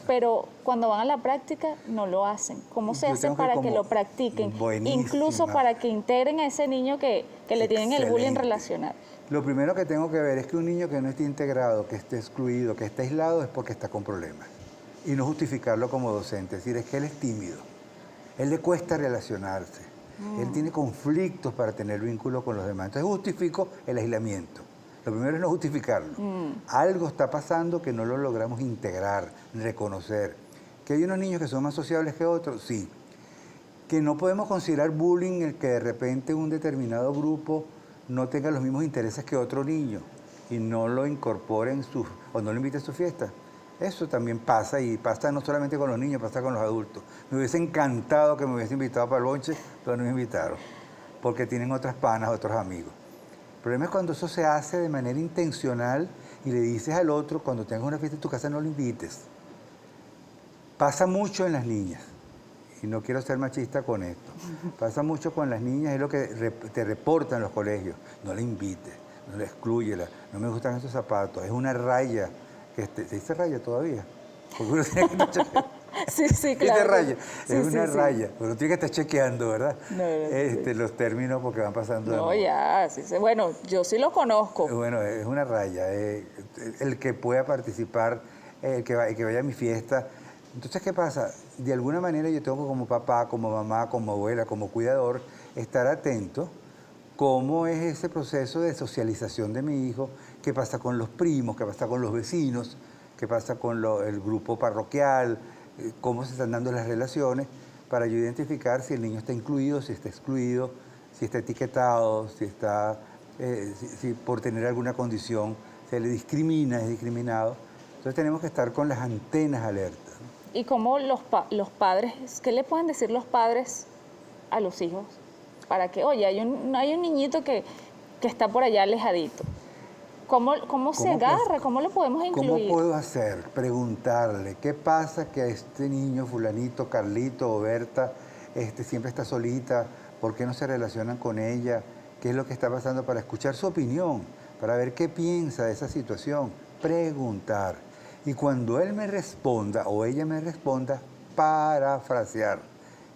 pero cuando van a la práctica no lo hacen. ¿Cómo se hace para que lo practiquen? Buenísima. Incluso para que integren a ese niño que le tienen el bullying relacional. Lo primero que tengo que ver es que un niño que no esté integrado, que esté excluido, que esté aislado, es porque está con problemas. Y no justificarlo como docente, es decir, es que él es tímido, él le cuesta relacionarse, él tiene conflictos para tener vínculo con los demás. Entonces justifico el aislamiento. Lo primero es no justificarlo. Algo está pasando que no lo logramos integrar, reconocer. ¿Que hay unos niños que son más sociables que otros? Sí. Que no podemos considerar bullying el que de repente un determinado grupo no tenga los mismos intereses que otro niño y no lo incorpore o no lo invite a su fiesta. Eso también pasa, y pasa no solamente con los niños, pasa con los adultos. Me hubiese encantado que me hubiese invitado para el bonche, pero no me invitaron, porque tienen otras panas, otros amigos. El problema es cuando eso se hace de manera intencional y le dices al otro, cuando tengas una fiesta en tu casa no lo invites. Pasa mucho en las niñas. y no quiero ser machista con esto. Pasa mucho con las niñas, es lo que te reportan en los colegios. No la invites, no la excluyela, no me gustan esos zapatos, es una raya. ¿Se dice raya todavía? Porque uno tiene que estar chequeando. Sí, sí, ¿Dice claro. raya? Sí, Es sí, una sí. raya, pero tiene que estar chequeando, ¿verdad? No, Los términos porque van pasando de No, moda. ya, sí, sí. Bueno, yo sí lo conozco. Bueno, es una raya. El que pueda participar, el que vaya a mi fiesta. Entonces, ¿qué pasa? De alguna manera yo tengo como papá, como mamá, como abuela, como cuidador, estar atento cómo es ese proceso de socialización de mi hijo, qué pasa con los primos, qué pasa con los vecinos, qué pasa con el grupo parroquial, cómo se están dando las relaciones, para yo identificar si el niño está incluido, si está excluido, si está etiquetado, si está, si por tener alguna condición se le discrimina, es discriminado. Entonces tenemos que estar con las antenas alertas. Y cómo los padres, ¿qué le pueden decir los padres a los hijos? Para que, oye, hay un niñito que está por allá alejadito. ¿Cómo se agarra? ¿Cómo lo podemos incluir? ¿Cómo puedo hacer? Preguntarle, ¿qué pasa que a este niño, fulanito, Carlito o Berta, siempre está solita? ¿Por qué no se relacionan con ella? ¿Qué es lo que está pasando? Para escuchar su opinión, para ver qué piensa de esa situación. Preguntar. Y cuando él me responda o ella me responda, parafrasear.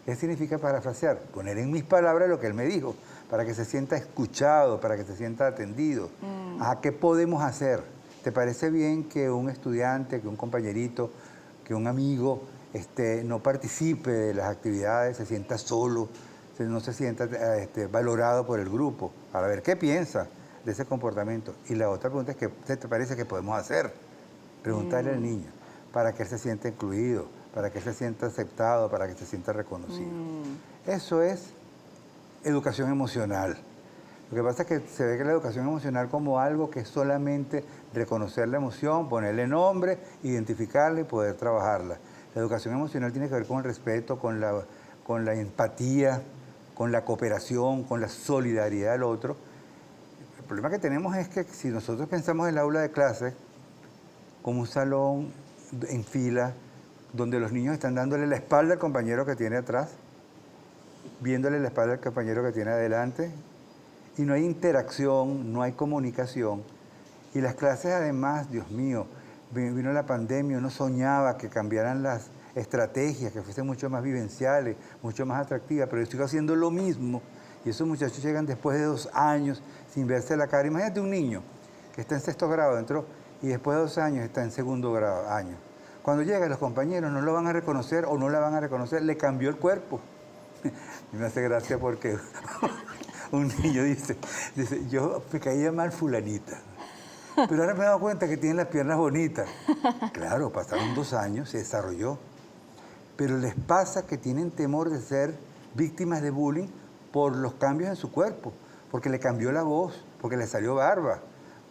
¿Qué significa parafrasear? Poner en mis palabras lo que él me dijo, para que se sienta escuchado, para que se sienta atendido. ¿Qué podemos hacer? ¿Te parece bien que un estudiante, que un compañerito, que un amigo no participe de las actividades, se sienta solo, no se sienta valorado por el grupo? Para ver qué piensa de ese comportamiento. Y la otra pregunta es, ¿qué te parece que podemos hacer? Preguntarle al niño, para que él se sienta incluido, para que él se sienta aceptado, para que se sienta reconocido. Eso es educación emocional. Lo que pasa es que se ve que la educación emocional como algo que es solamente reconocer la emoción, ponerle nombre, identificarla y poder trabajarla. La educación emocional tiene que ver con el respeto, con la empatía, con la cooperación, con la solidaridad del otro. El problema que tenemos es que si nosotros pensamos en el aula de clase como un salón en fila, donde los niños están dándole la espalda al compañero que tiene atrás, viéndole la espalda al compañero que tiene adelante, y no hay interacción, no hay comunicación. Y las clases además, Dios mío, vino la pandemia, uno soñaba que cambiaran las estrategias, que fuesen mucho más vivenciales, mucho más atractivas, pero yo estoy haciendo lo mismo. Y esos muchachos llegan después de 2 años sin verse la cara. Imagínate un niño que está en 6º grado, entró, y después de 2 años está en 2º grado, año. Cuando llega, los compañeros no lo van a reconocer o no la van a reconocer, le cambió el cuerpo. Y me hace gracia porque un niño dice, yo me caía mal fulanita, pero ahora me he dado cuenta que tiene las piernas bonitas. Claro, pasaron 2 años, se desarrolló. Pero les pasa que tienen temor de ser víctimas de bullying por los cambios en su cuerpo, porque le cambió la voz, porque le salió barba,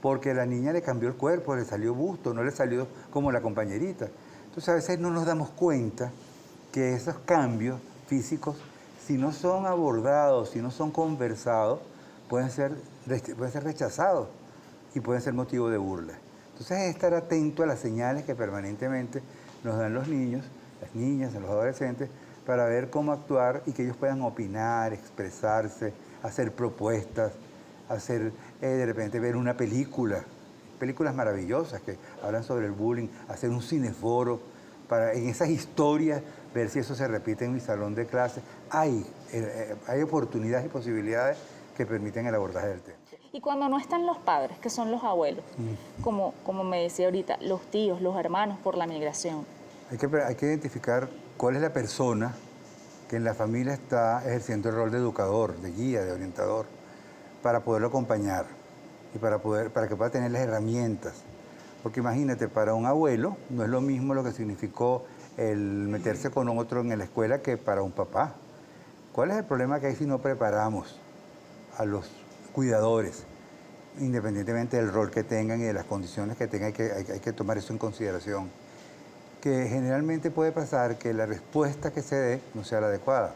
porque la niña le cambió el cuerpo, le salió busto, no le salió como la compañerita. Entonces a veces no nos damos cuenta que esos cambios físicos, si no son abordados, si no son conversados, pueden ser rechazados y pueden ser motivo de burla. Entonces es estar atento a las señales que permanentemente nos dan los niños, las niñas, los adolescentes, para ver cómo actuar y que ellos puedan opinar, expresarse, hacer propuestas, de repente ver una películas maravillosas que hablan sobre el bullying, hacer un cineforo, para en esas historias ver si eso se repite en mi salón de clase. Hay oportunidades y posibilidades que permiten el abordaje del tema. Y cuando no están los padres, que son los abuelos, como me decía ahorita, los tíos, los hermanos por la migración. Hay que identificar cuál es la persona que en la familia está ejerciendo el rol de educador, de guía, de orientador, para poderlo acompañar y para que pueda tener las herramientas. Porque imagínate, para un abuelo no es lo mismo lo que significó el meterse con otro en la escuela que para un papá. ¿Cuál es el problema que hay si no preparamos a los cuidadores, independientemente del rol que tengan y de las condiciones que tengan? Hay que tomar eso en consideración. Que generalmente puede pasar que la respuesta que se dé no sea la adecuada.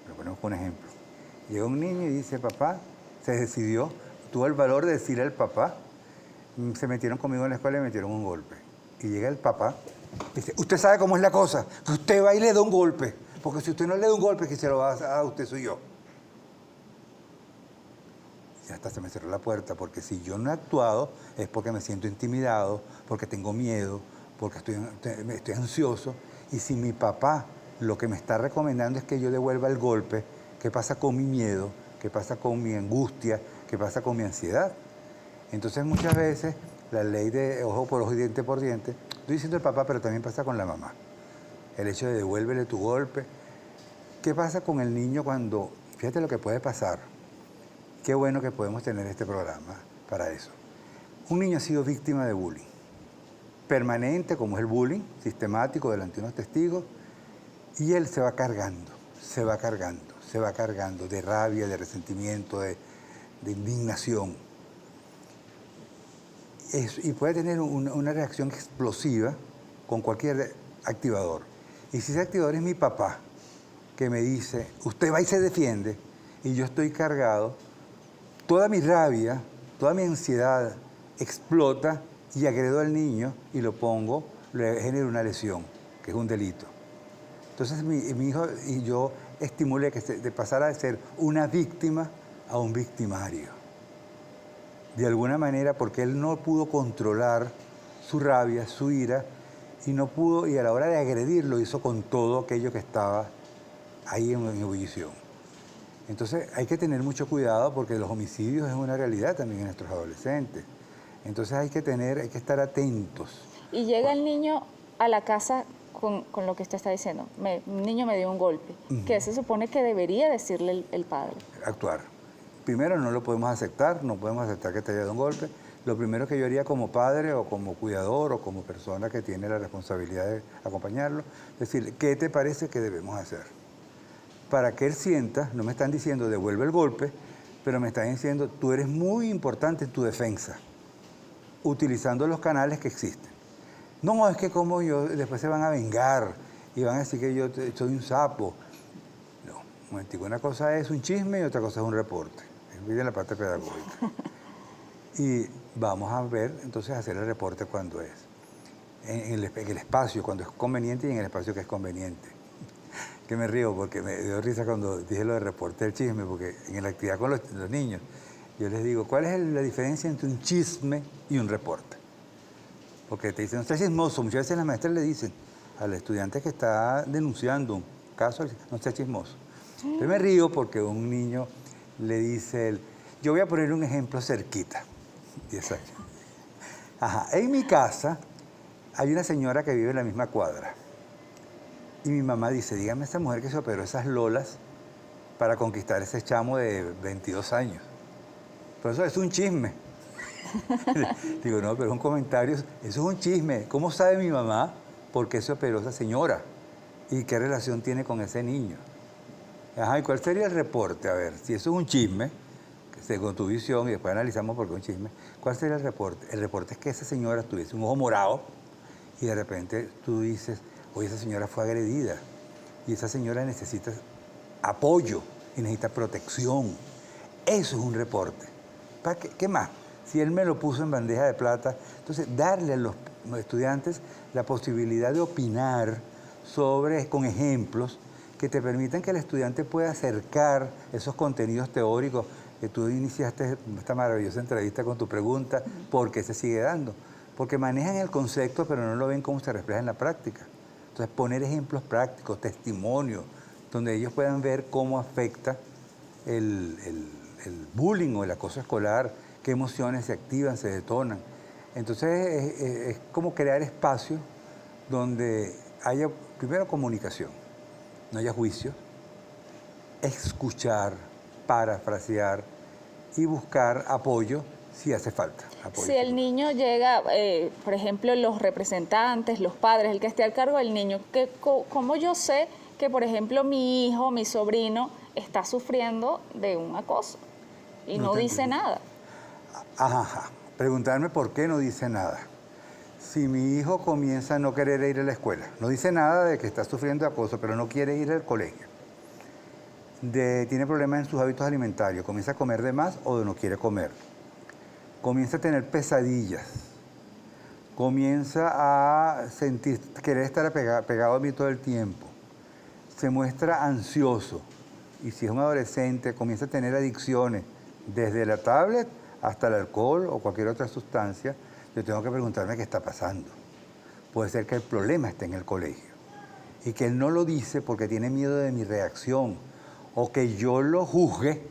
Le ponemos un ejemplo. Llega un niño y dice, papá, se decidió, tuvo el valor de decirle al papá, se metieron conmigo en la escuela y me metieron un golpe. Y llega el papá, dice, usted sabe cómo es la cosa, que usted va y le da un golpe. porque si usted no le da un golpe, que se lo va a dar a usted soy yo. Y hasta se me cerró la puerta, porque si yo no he actuado es porque me siento intimidado, porque tengo miedo, porque estoy ansioso. Y si mi papá lo que me está recomendando es que yo devuelva el golpe, ¿qué pasa con mi miedo? ¿Qué pasa con mi angustia? ¿Qué pasa con mi ansiedad? Entonces muchas veces la ley de ojo por ojo y diente por diente, estoy diciendo el papá, pero también pasa con la mamá. El hecho de devuélvele tu golpe. ¿Qué pasa con el niño cuando, fíjate lo que puede pasar? Qué bueno que podemos tener este programa para eso. Un niño ha sido víctima de bullying permanente, como es el bullying sistemático delante de unos testigos, y él se va cargando, se va cargando, se va cargando de rabia, de resentimiento, de indignación. Y puede tener una reacción explosiva con cualquier activador. Y si ese activador es mi papá, que me dice, usted va y se defiende, y yo estoy cargado, toda mi rabia, toda mi ansiedad explota y agredo al niño y lo pongo, le genero una lesión, que es un delito. Entonces mi hijo y yo estimulé de pasar de ser una víctima a un victimario. De alguna manera, porque él no pudo controlar su rabia, su ira, y no pudo, y a la hora de agredir lo hizo con todo aquello que estaba ahí en ebullición. Entonces hay que tener mucho cuidado porque los homicidios es una realidad también en nuestros adolescentes. Entonces hay que estar atentos. Y llega el niño a la casa con lo que usted está diciendo. Un niño me dio un golpe. ¿Qué se supone que debería decirle el padre? Actuar. Primero, no lo podemos aceptar, no podemos aceptar que te haya dado un golpe. Lo primero que yo haría como padre o como cuidador o como persona que tiene la responsabilidad de acompañarlo, es decirle, ¿qué te parece que debemos hacer? Para que él sienta, no me están diciendo devuelve el golpe, pero me están diciendo tú eres muy importante en tu defensa, utilizando los canales que existen. No, es que como yo, después se van a vengar y van a decir que yo soy un sapo. No, un momentico, una cosa es un chisme y otra cosa es un reporte. Es de la parte pedagógica. Y vamos a ver, entonces, hacer el reporte cuando es. En el espacio, cuando es conveniente, y en el espacio que es conveniente. Que me río porque me dio risa cuando dije lo de reporte del chisme, porque en la actividad con los niños, yo les digo, ¿cuál es la diferencia entre un chisme y un reporte? Porque te dicen, no seas chismoso. Muchas veces las maestras le dicen al estudiante que está denunciando un caso, no seas chismoso. Yo me río porque un niño le dice, yo voy a poner un ejemplo cerquita, 10 años. Ajá, en mi casa hay una señora que vive en la misma cuadra. Y mi mamá dice, dígame a esa mujer que se operó esas lolas para conquistar ese chamo de 22 años. Pero eso es un chisme. Digo, no, pero es un comentario, eso es un chisme. ¿Cómo sabe mi mamá por qué se operó esa señora? ¿Y qué relación tiene con ese niño? Ajá, ¿y cuál sería el reporte? A ver, si eso es un chisme, según tu visión, y después analizamos por qué es un chisme, ¿cuál sería el reporte? El reporte es que esa señora tuviese un ojo morado y de repente tú dices, oye, esa señora fue agredida y esa señora necesita apoyo y necesita protección. Eso es un reporte. ¿Para qué? ¿Qué más? Si él me lo puso en bandeja de plata, entonces darle a los estudiantes la posibilidad de opinar con ejemplos que te permitan que el estudiante pueda acercar esos contenidos teóricos que tú iniciaste esta maravillosa entrevista con tu pregunta, ¿por qué se sigue dando? Porque manejan el concepto, pero no lo ven cómo se refleja en la práctica. Entonces, poner ejemplos prácticos, testimonios, donde ellos puedan ver cómo afecta el bullying o el acoso escolar, qué emociones se activan, se detonan. Entonces, es como crear espacios donde haya, primero, comunicación, no haya juicio, escuchar, parafrasear y buscar apoyo si hace falta. Si el niño llega, por ejemplo, los representantes, los padres, el que esté al cargo del niño, ¿cómo yo sé que, por ejemplo, mi hijo, mi sobrino, está sufriendo de un acoso y no dice nada? Ajá. Preguntarme por qué no dice nada. Si mi hijo comienza a no querer ir a la escuela, no dice nada de que está sufriendo de acoso, pero no quiere ir al colegio, tiene problemas en sus hábitos alimentarios, comienza a comer de más o no quiere comer, comienza a tener pesadillas, comienza a querer estar pegado a mí todo el tiempo, se muestra ansioso y si es un adolescente comienza a tener adicciones desde la tablet hasta el alcohol o cualquier otra sustancia, yo tengo que preguntarme qué está pasando. Puede ser que el problema esté en el colegio y que él no lo dice porque tiene miedo de mi reacción o que yo lo juzgue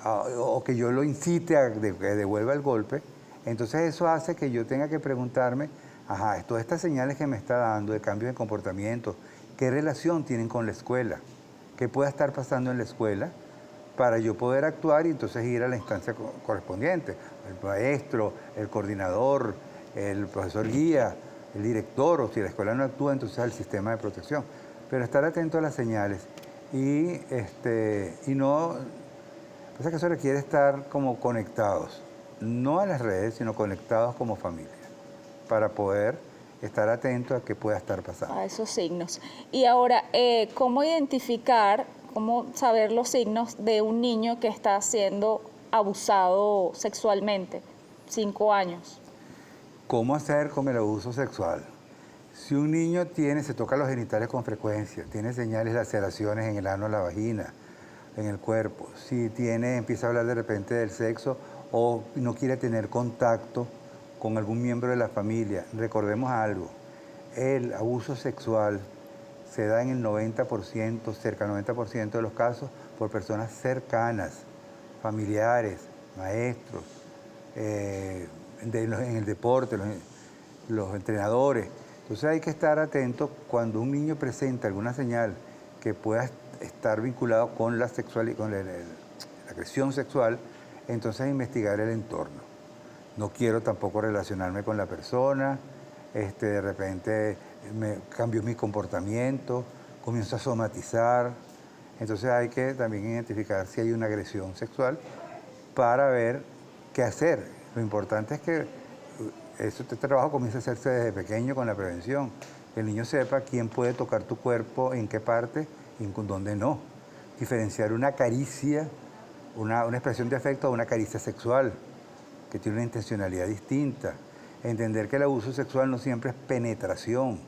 o que yo lo incite a que devuelva el golpe. Entonces eso hace que yo tenga que preguntarme, ajá, todas estas señales que me está dando de cambio de comportamiento, ¿qué relación tienen con la escuela? ¿Qué puede estar pasando en la escuela para yo poder actuar y entonces ir a la instancia correspondiente? El maestro, el coordinador, el profesor guía, el director, o si la escuela no actúa, entonces al sistema de protección. Pero estar atento a las señales y no... Pasa que eso requiere estar como conectados, no a las redes, sino conectados como familia, para poder estar atento a qué pueda estar pasando. A esos signos. Y ahora, ¿cómo identificar, cómo saber los signos de un niño que está siendo abusado sexualmente? 5 años. ¿Cómo hacer con el abuso sexual? Si un niño se toca los genitales con frecuencia, tiene señales de laceraciones en el ano, la vagina, en el cuerpo, si empieza a hablar de repente del sexo o no quiere tener contacto con algún miembro de la familia, recordemos algo, el abuso sexual se da en el 90%, cerca del 90% de los casos, por personas cercanas, familiares, maestros, en el deporte, los entrenadores. Entonces hay que estar atento cuando un niño presenta alguna señal que pueda estar vinculado con la agresión sexual, entonces investigar el entorno. No quiero tampoco relacionarme con la persona, de repente cambio mi comportamiento, comienzo a somatizar. Entonces hay que también identificar si hay una agresión sexual para ver qué hacer. Lo importante es que este trabajo comienza a hacerse desde pequeño con la prevención. Que el niño sepa quién puede tocar tu cuerpo, en qué parte y en dónde no. Diferenciar una caricia, una expresión de afecto a una caricia sexual, que tiene una intencionalidad distinta. Entender que el abuso sexual no siempre es penetración,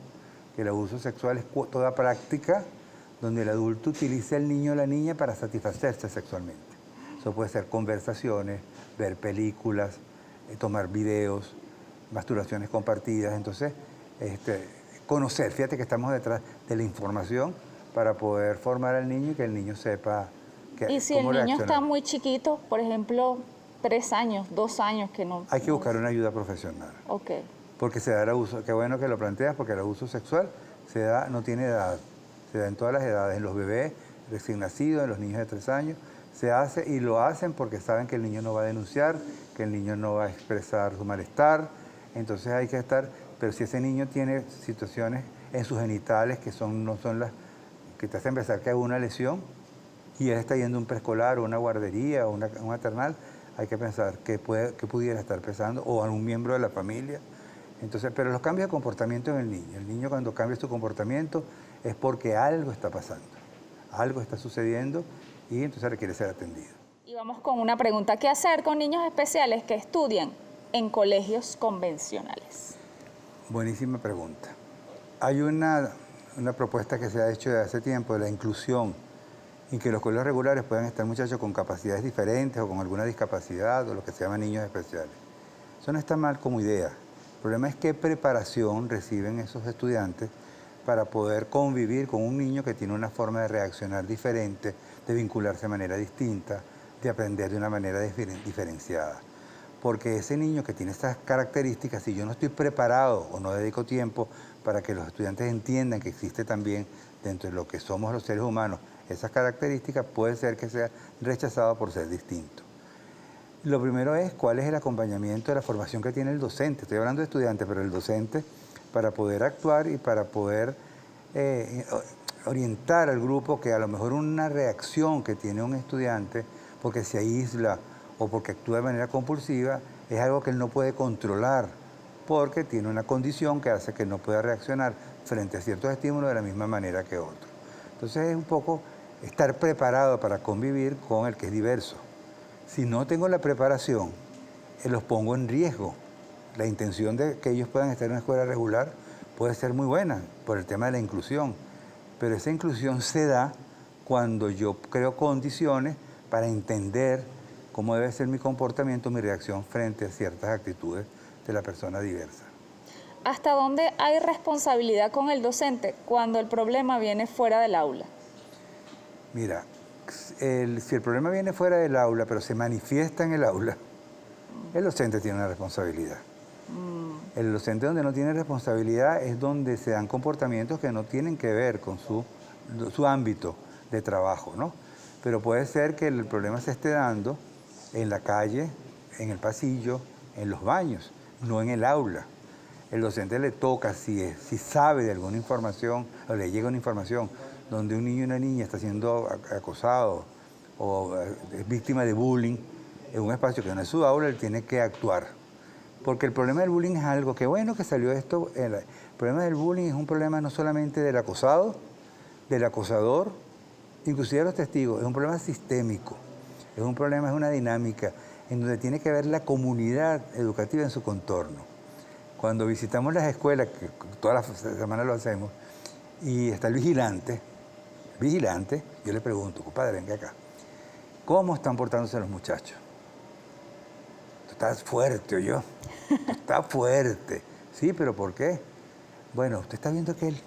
que el abuso sexual es toda práctica donde el adulto utiliza al niño o la niña para satisfacerse sexualmente. Eso puede ser conversaciones, ver películas, tomar videos, masturbaciones compartidas. Entonces, conocer, fíjate que estamos detrás de la información para poder formar al niño y que el niño sepa y si el niño está muy chiquito, por ejemplo, 3 años, 2 años que no... Hay que buscar una ayuda profesional. Ok. Porque se da el abuso, qué bueno que lo planteas, porque el abuso sexual se da, no tiene edad, se da en todas las edades, en los bebés recién nacidos, en los niños de 3 años, se hace y lo hacen porque saben que el niño no va a denunciar, que el niño no va a expresar su malestar, entonces hay que estar, pero si ese niño tiene situaciones en sus genitales que no son las que te hacen pensar que hay una lesión y él está yendo a un preescolar o una guardería o un maternal, hay que pensar que pudiera estar pesando o algún miembro de la familia. Entonces, pero los cambios de comportamiento en el niño cuando cambia su comportamiento es porque algo está pasando, algo está sucediendo y entonces requiere ser atendido. Y vamos con una pregunta, ¿qué hacer con niños especiales que estudian en colegios convencionales? Buenísima pregunta. Hay una propuesta que se ha hecho desde hace tiempo de la inclusión y que los colegios regulares puedan estar muchachos con capacidades diferentes o con alguna discapacidad o lo que se llama niños especiales. Eso no está mal como idea. El problema es qué preparación reciben esos estudiantes para poder convivir con un niño que tiene una forma de reaccionar diferente, de vincularse de manera distinta, de aprender de una manera diferenciada. Porque ese niño que tiene estas características, si yo no estoy preparado o no dedico tiempo para que los estudiantes entiendan que existe también dentro de lo que somos los seres humanos, esas características, puede ser que sea rechazado por ser distinto. Lo primero es cuál es el acompañamiento de la formación que tiene el docente. Estoy hablando de estudiantes, pero el docente para poder actuar y para poder orientar al grupo que a lo mejor una reacción que tiene un estudiante porque se aísla o porque actúa de manera compulsiva es algo que él no puede controlar porque tiene una condición que hace que no pueda reaccionar frente a ciertos estímulos de la misma manera que otro. Entonces es un poco estar preparado para convivir con el que es diverso. Si no tengo la preparación, los pongo en riesgo. La intención de que ellos puedan estar en una escuela regular puede ser muy buena por el tema de la inclusión, Pero esa inclusión se da cuando yo creo condiciones para entender cómo debe ser mi comportamiento, mi reacción frente a ciertas actitudes de la persona diversa. ¿Hasta dónde hay responsabilidad con el docente cuando el problema viene fuera del aula? Mira, si el problema viene fuera del aula, pero se manifiesta en el aula, el docente tiene una responsabilidad. El docente donde no tiene responsabilidad es donde se dan comportamientos que no tienen que ver con su ámbito de trabajo, ¿no? Pero puede ser que el problema se esté dando en la calle, en el pasillo, en los baños, no en el aula. El docente le toca, si sabe de alguna información, o le llega una información donde un niño y una niña está siendo acosado o es víctima de bullying en un espacio que no es su aula, él tiene que actuar. Porque el problema del bullying es algo que bueno que salió esto. El problema del bullying es un problema no solamente del acosado, del acosador, inclusive de los testigos, es un problema sistémico, es un problema, es una dinámica en donde tiene que ver la comunidad educativa en su contorno. Cuando visitamos las escuelas, que todas las semanas lo hacemos, y está el vigilante, yo le pregunto, compadre, venga acá, ¿cómo están portándose los muchachos? Tú estás fuerte, ¿o yo? Tú estás fuerte. Sí, pero ¿por qué? Bueno, usted está viendo aquel,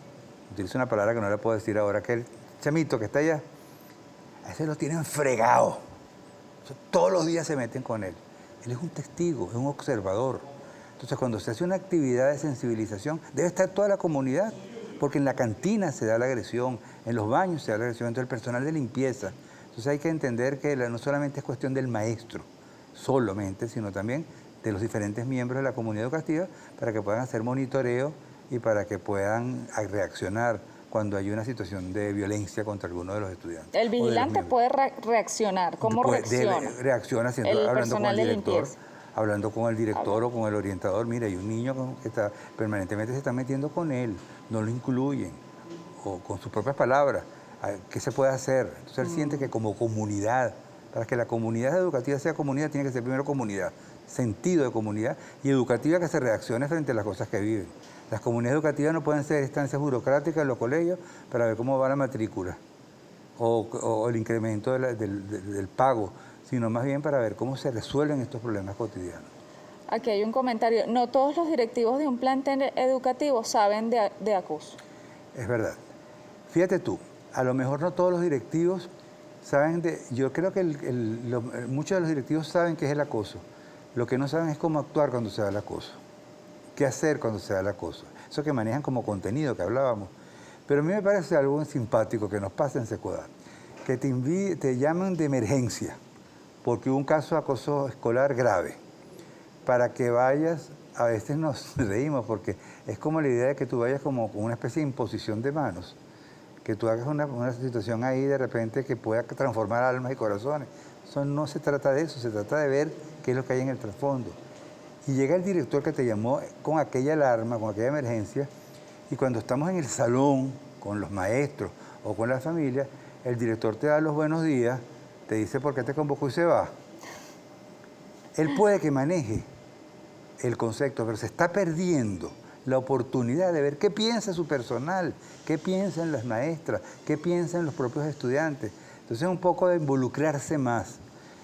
utilizo una palabra que no le puedo decir ahora, aquel chamito que está allá, a ese lo tienen fregado. Todos los días se meten con él. Él es un testigo, es un observador. Entonces, cuando se hace una actividad de sensibilización, debe estar toda la comunidad, porque en la cantina se da la agresión, en los baños se da la agresión, entonces el personal de limpieza. Entonces hay que entender que no solamente es cuestión del maestro, solamente, sino también de los diferentes miembros de la comunidad educativa para que puedan hacer monitoreo y para que puedan reaccionar cuando hay una situación de violencia contra alguno de los estudiantes. El vigilante puede reaccionar. ¿Cómo reacciona? Reacciona hablando con el director, hablando con el director o con el orientador. Mira, hay un niño que permanentemente se está metiendo con él, no lo incluyen, o con sus propias palabras. ¿Qué se puede hacer? Entonces él siente que como comunidad, para que la comunidad educativa sea comunidad, tiene que ser primero comunidad, sentido de comunidad, y educativa que se reaccione frente a las cosas que viven. Las comunidades educativas no pueden ser instancias burocráticas en los colegios para ver cómo va la matrícula o el incremento del pago, sino más bien para ver cómo se resuelven estos problemas cotidianos. Aquí hay un comentario. No todos los directivos de un plantel educativo saben de acoso. Es verdad. Fíjate tú, a lo mejor no todos los directivos saben yo creo que muchos de los directivos saben qué es el acoso. Lo que no saben es cómo actuar cuando se da el acoso. ¿Qué hacer cuando se da el acoso? Eso que manejan como contenido que hablábamos. Pero a mí me parece algo simpático que nos pasa en Secodá, que te llaman de emergencia porque hubo un caso de acoso escolar grave, para que vayas, a veces nos reímos porque es como la idea de que tú vayas como con una especie de imposición de manos, que tú hagas una situación ahí de repente que pueda transformar almas y corazones. Eso no se trata de eso, se trata de ver qué es lo que hay en el trasfondo. Y llega el director que te llamó con aquella alarma, con aquella emergencia, y cuando estamos en el salón con los maestros o con la familia, el director te da los buenos días, te dice por qué te convocó y se va. Él puede que maneje el concepto, pero se está perdiendo la oportunidad de ver qué piensa su personal, qué piensan las maestras, qué piensan los propios estudiantes. Entonces es un poco de involucrarse más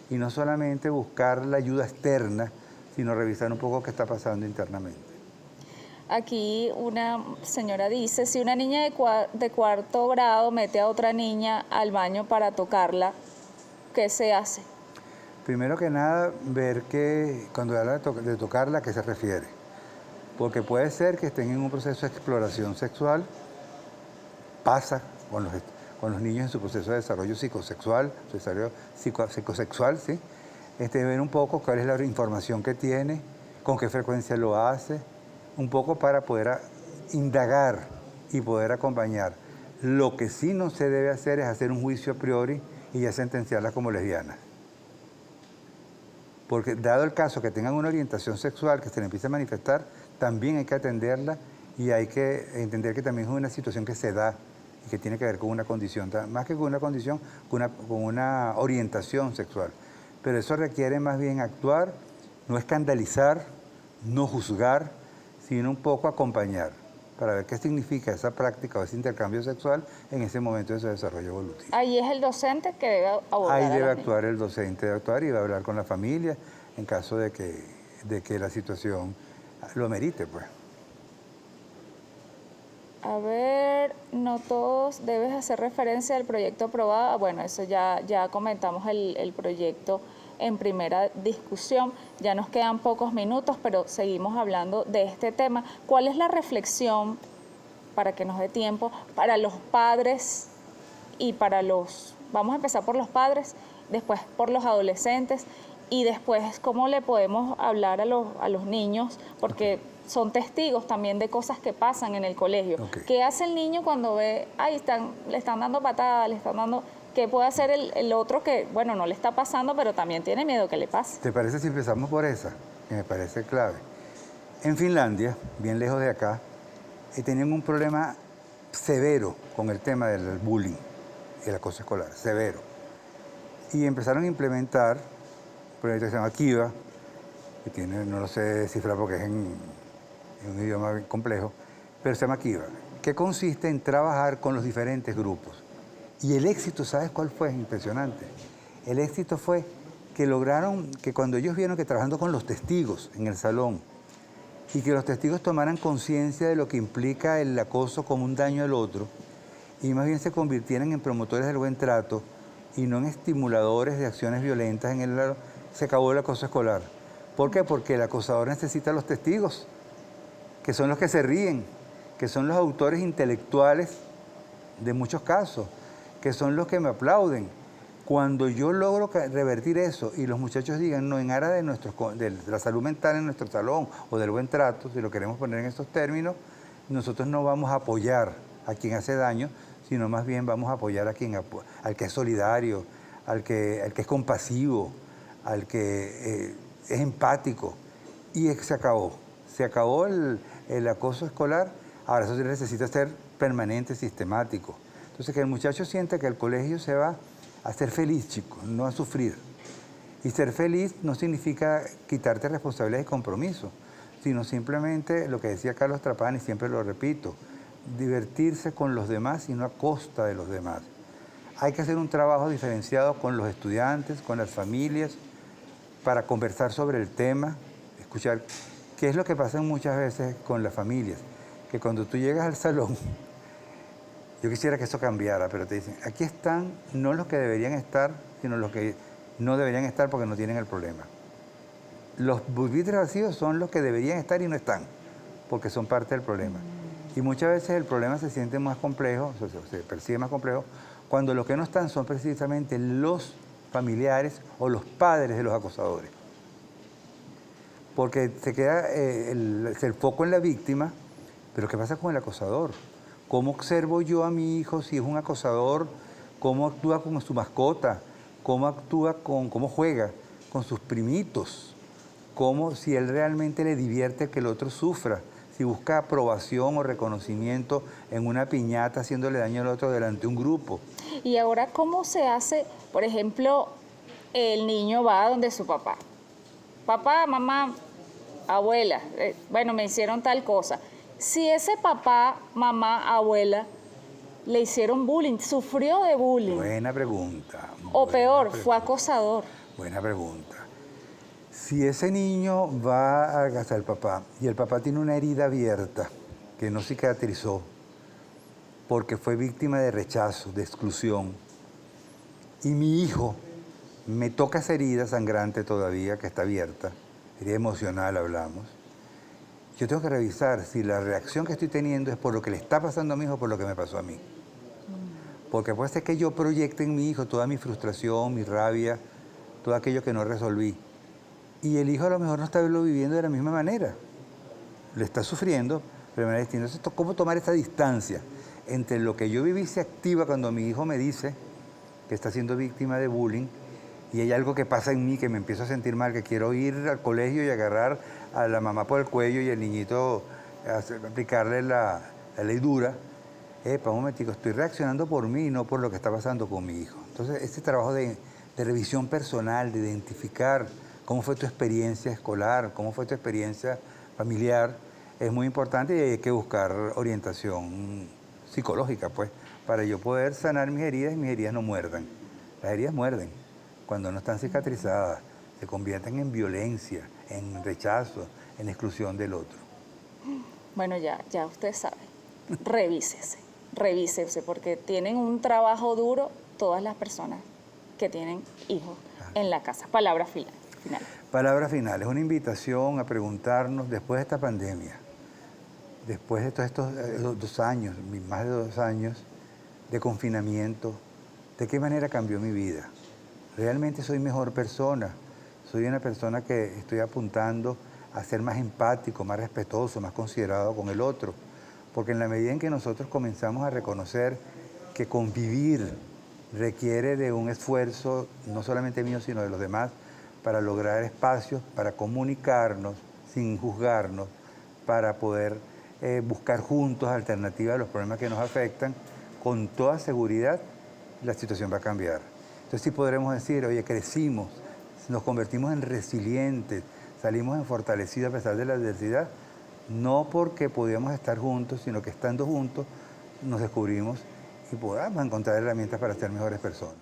y no solamente buscar la ayuda externa, sino revisar un poco qué está pasando internamente. Aquí una señora dice, si una niña de cuarto grado mete a otra niña al baño para tocarla, ¿qué se hace? Primero que nada, ver que cuando habla de tocarla, ¿a qué se refiere? Porque puede ser que estén en un proceso de exploración sexual, pasa con los niños en su proceso de desarrollo psicosexual, psicosexual, ¿sí? Ver un poco cuál es la información que tiene, con qué frecuencia lo hace, un poco para poder indagar y poder acompañar. Lo que sí no se debe hacer es hacer un juicio a priori y ya sentenciarlas como lesbianas. Porque dado el caso que tengan una orientación sexual que se le empiece a manifestar, también hay que atenderla y hay que entender que también es una situación que se da y que tiene que ver con una condición, más que con una condición, con una orientación sexual. Pero eso requiere más bien actuar, no escandalizar, no juzgar, sino un poco acompañar. para ver qué significa esa práctica o ese intercambio sexual en ese momento de su desarrollo evolutivo. Ahí es el docente que debe abordar Ahí a debe los actuar el docente, debe actuar y va a hablar con la familia en caso de que la situación lo merite, pues. A ver, no todos debes hacer referencia al proyecto aprobado. Bueno, eso ya comentamos el proyecto en primera discusión. Ya nos quedan pocos minutos, pero seguimos hablando de este tema. ¿Cuál es la reflexión, para que nos dé tiempo, para los padres y para los... Vamos a empezar por los padres, después por los adolescentes y después cómo le podemos hablar a los niños, porque son testigos también de cosas que pasan en el colegio. Ok. ¿Qué hace el niño cuando ve, ay, le están dando patadas, le están dando... ¿Qué puede hacer el otro que, bueno, no le está pasando, pero también tiene miedo que le pase? ¿Te parece si empezamos por esa? Que me parece clave. En Finlandia, bien lejos de acá, tenían un problema severo con el tema del bullying, el acoso escolar, severo. Y empezaron a implementar un proyecto que se llama Kiva, que tiene, no lo sé descifrar porque es en un idioma complejo, pero se llama Kiva, que consiste en trabajar con los diferentes grupos. Y el éxito, ¿sabes cuál fue? Impresionante. El éxito fue que lograron que cuando ellos vieron que trabajando con los testigos en el salón y que los testigos tomaran conciencia de lo que implica el acoso como un daño al otro y más bien se convirtieran en promotores del buen trato y no en estimuladores de acciones violentas en el se acabó el acoso escolar. ¿Por qué? Porque el acosador necesita a los testigos, que son los que se ríen, que son los autores intelectuales de muchos casos, que son los que me aplauden. Cuando yo logro revertir eso y los muchachos digan, no, en aras de la salud mental en nuestro salón o del buen trato, si lo queremos poner en estos términos, nosotros no vamos a apoyar a quien hace daño, sino más bien vamos a apoyar al que es solidario, al que es compasivo, al que es empático. Y se acabó el acoso escolar. Ahora eso necesita ser permanente, sistemático. Entonces que el muchacho sienta que el colegio se va a ser feliz, chicos, no a sufrir. Y ser feliz no significa quitarte responsabilidades y compromisos, sino simplemente lo que decía Carlos Trapani, siempre lo repito, divertirse con los demás y no a costa de los demás. Hay que hacer un trabajo diferenciado con los estudiantes, con las familias, para conversar sobre el tema, escuchar qué es lo que pasa muchas veces con las familias, que cuando tú llegas al salón, yo quisiera que eso cambiara, pero te dicen, aquí están no los que deberían estar, sino los que no deberían estar porque no tienen el problema. Los pupitres vacíos son los que deberían estar y no están, porque son parte del problema. Y muchas veces el problema se siente más complejo, se percibe más complejo, cuando los que no están son precisamente los familiares o los padres de los acosadores. Porque se queda el foco en la víctima, pero ¿qué pasa con el acosador? ¿Cómo observo yo a mi hijo si es un acosador? ¿Cómo actúa con su mascota? ¿Cómo cómo juega con sus primitos? ¿Cómo si él realmente le divierte que el otro sufra? Si busca aprobación o reconocimiento en una piñata haciéndole daño al otro delante de un grupo. Y ahora, ¿cómo se hace? Por ejemplo, el niño va donde su papá. Papá, mamá, abuela, bueno, me hicieron tal cosa. Si ese papá, mamá, abuela, le hicieron bullying, sufrió de bullying. Buena pregunta. O peor, fue acosador. Buena pregunta. Si ese niño va a casa del papá y el papá tiene una herida abierta que no cicatrizó porque fue víctima de rechazo, de exclusión, y mi hijo me toca esa herida sangrante todavía que está abierta, herida emocional hablamos, yo tengo que revisar si la reacción que estoy teniendo es por lo que le está pasando a mi hijo o por lo que me pasó a mí. Porque puede ser que yo proyecte en mi hijo toda mi frustración, mi rabia, todo aquello que no resolví. Y el hijo a lo mejor no está viviendo de la misma manera. Lo está sufriendo, pero de manera distinta. Entonces, ¿cómo tomar esa distancia entre lo que yo viví se activa cuando mi hijo me dice que está siendo víctima de bullying y hay algo que pasa en mí que me empiezo a sentir mal, que quiero ir al colegio y agarrar a la mamá por el cuello y el niñito aplicarle la ley dura? Un momentico, estoy reaccionando por mí y no por lo que está pasando con mi hijo. Entonces, este trabajo de revisión personal, de identificar cómo fue tu experiencia escolar, cómo fue tu experiencia familiar, es muy importante y hay que buscar orientación psicológica, pues, para yo poder sanar mis heridas y mis heridas no muerdan. Las heridas muerden cuando no están cicatrizadas, se convierten en violencia, en rechazo, en exclusión del otro. Bueno, ya usted sabe, revísese, porque tienen un trabajo duro todas las personas que tienen hijos en la casa. Palabra final. Palabra final, es una invitación a preguntarnos después de esta pandemia, después de todos estos 2 años, más de 2 años de confinamiento, ¿de qué manera cambió mi vida? ¿Realmente soy mejor persona? Soy una persona que estoy apuntando a ser más empático, más respetuoso, más considerado con el otro. Porque en la medida en que nosotros comenzamos a reconocer que convivir requiere de un esfuerzo, no solamente mío, sino de los demás, para lograr espacios, para comunicarnos sin juzgarnos, para poder buscar juntos alternativas a los problemas que nos afectan, con toda seguridad la situación va a cambiar. Entonces sí podremos decir, oye, crecimos, nos convertimos en resilientes, salimos en fortalecidos a pesar de la adversidad, no porque podíamos estar juntos, sino que estando juntos nos descubrimos y podamos encontrar herramientas para ser mejores personas.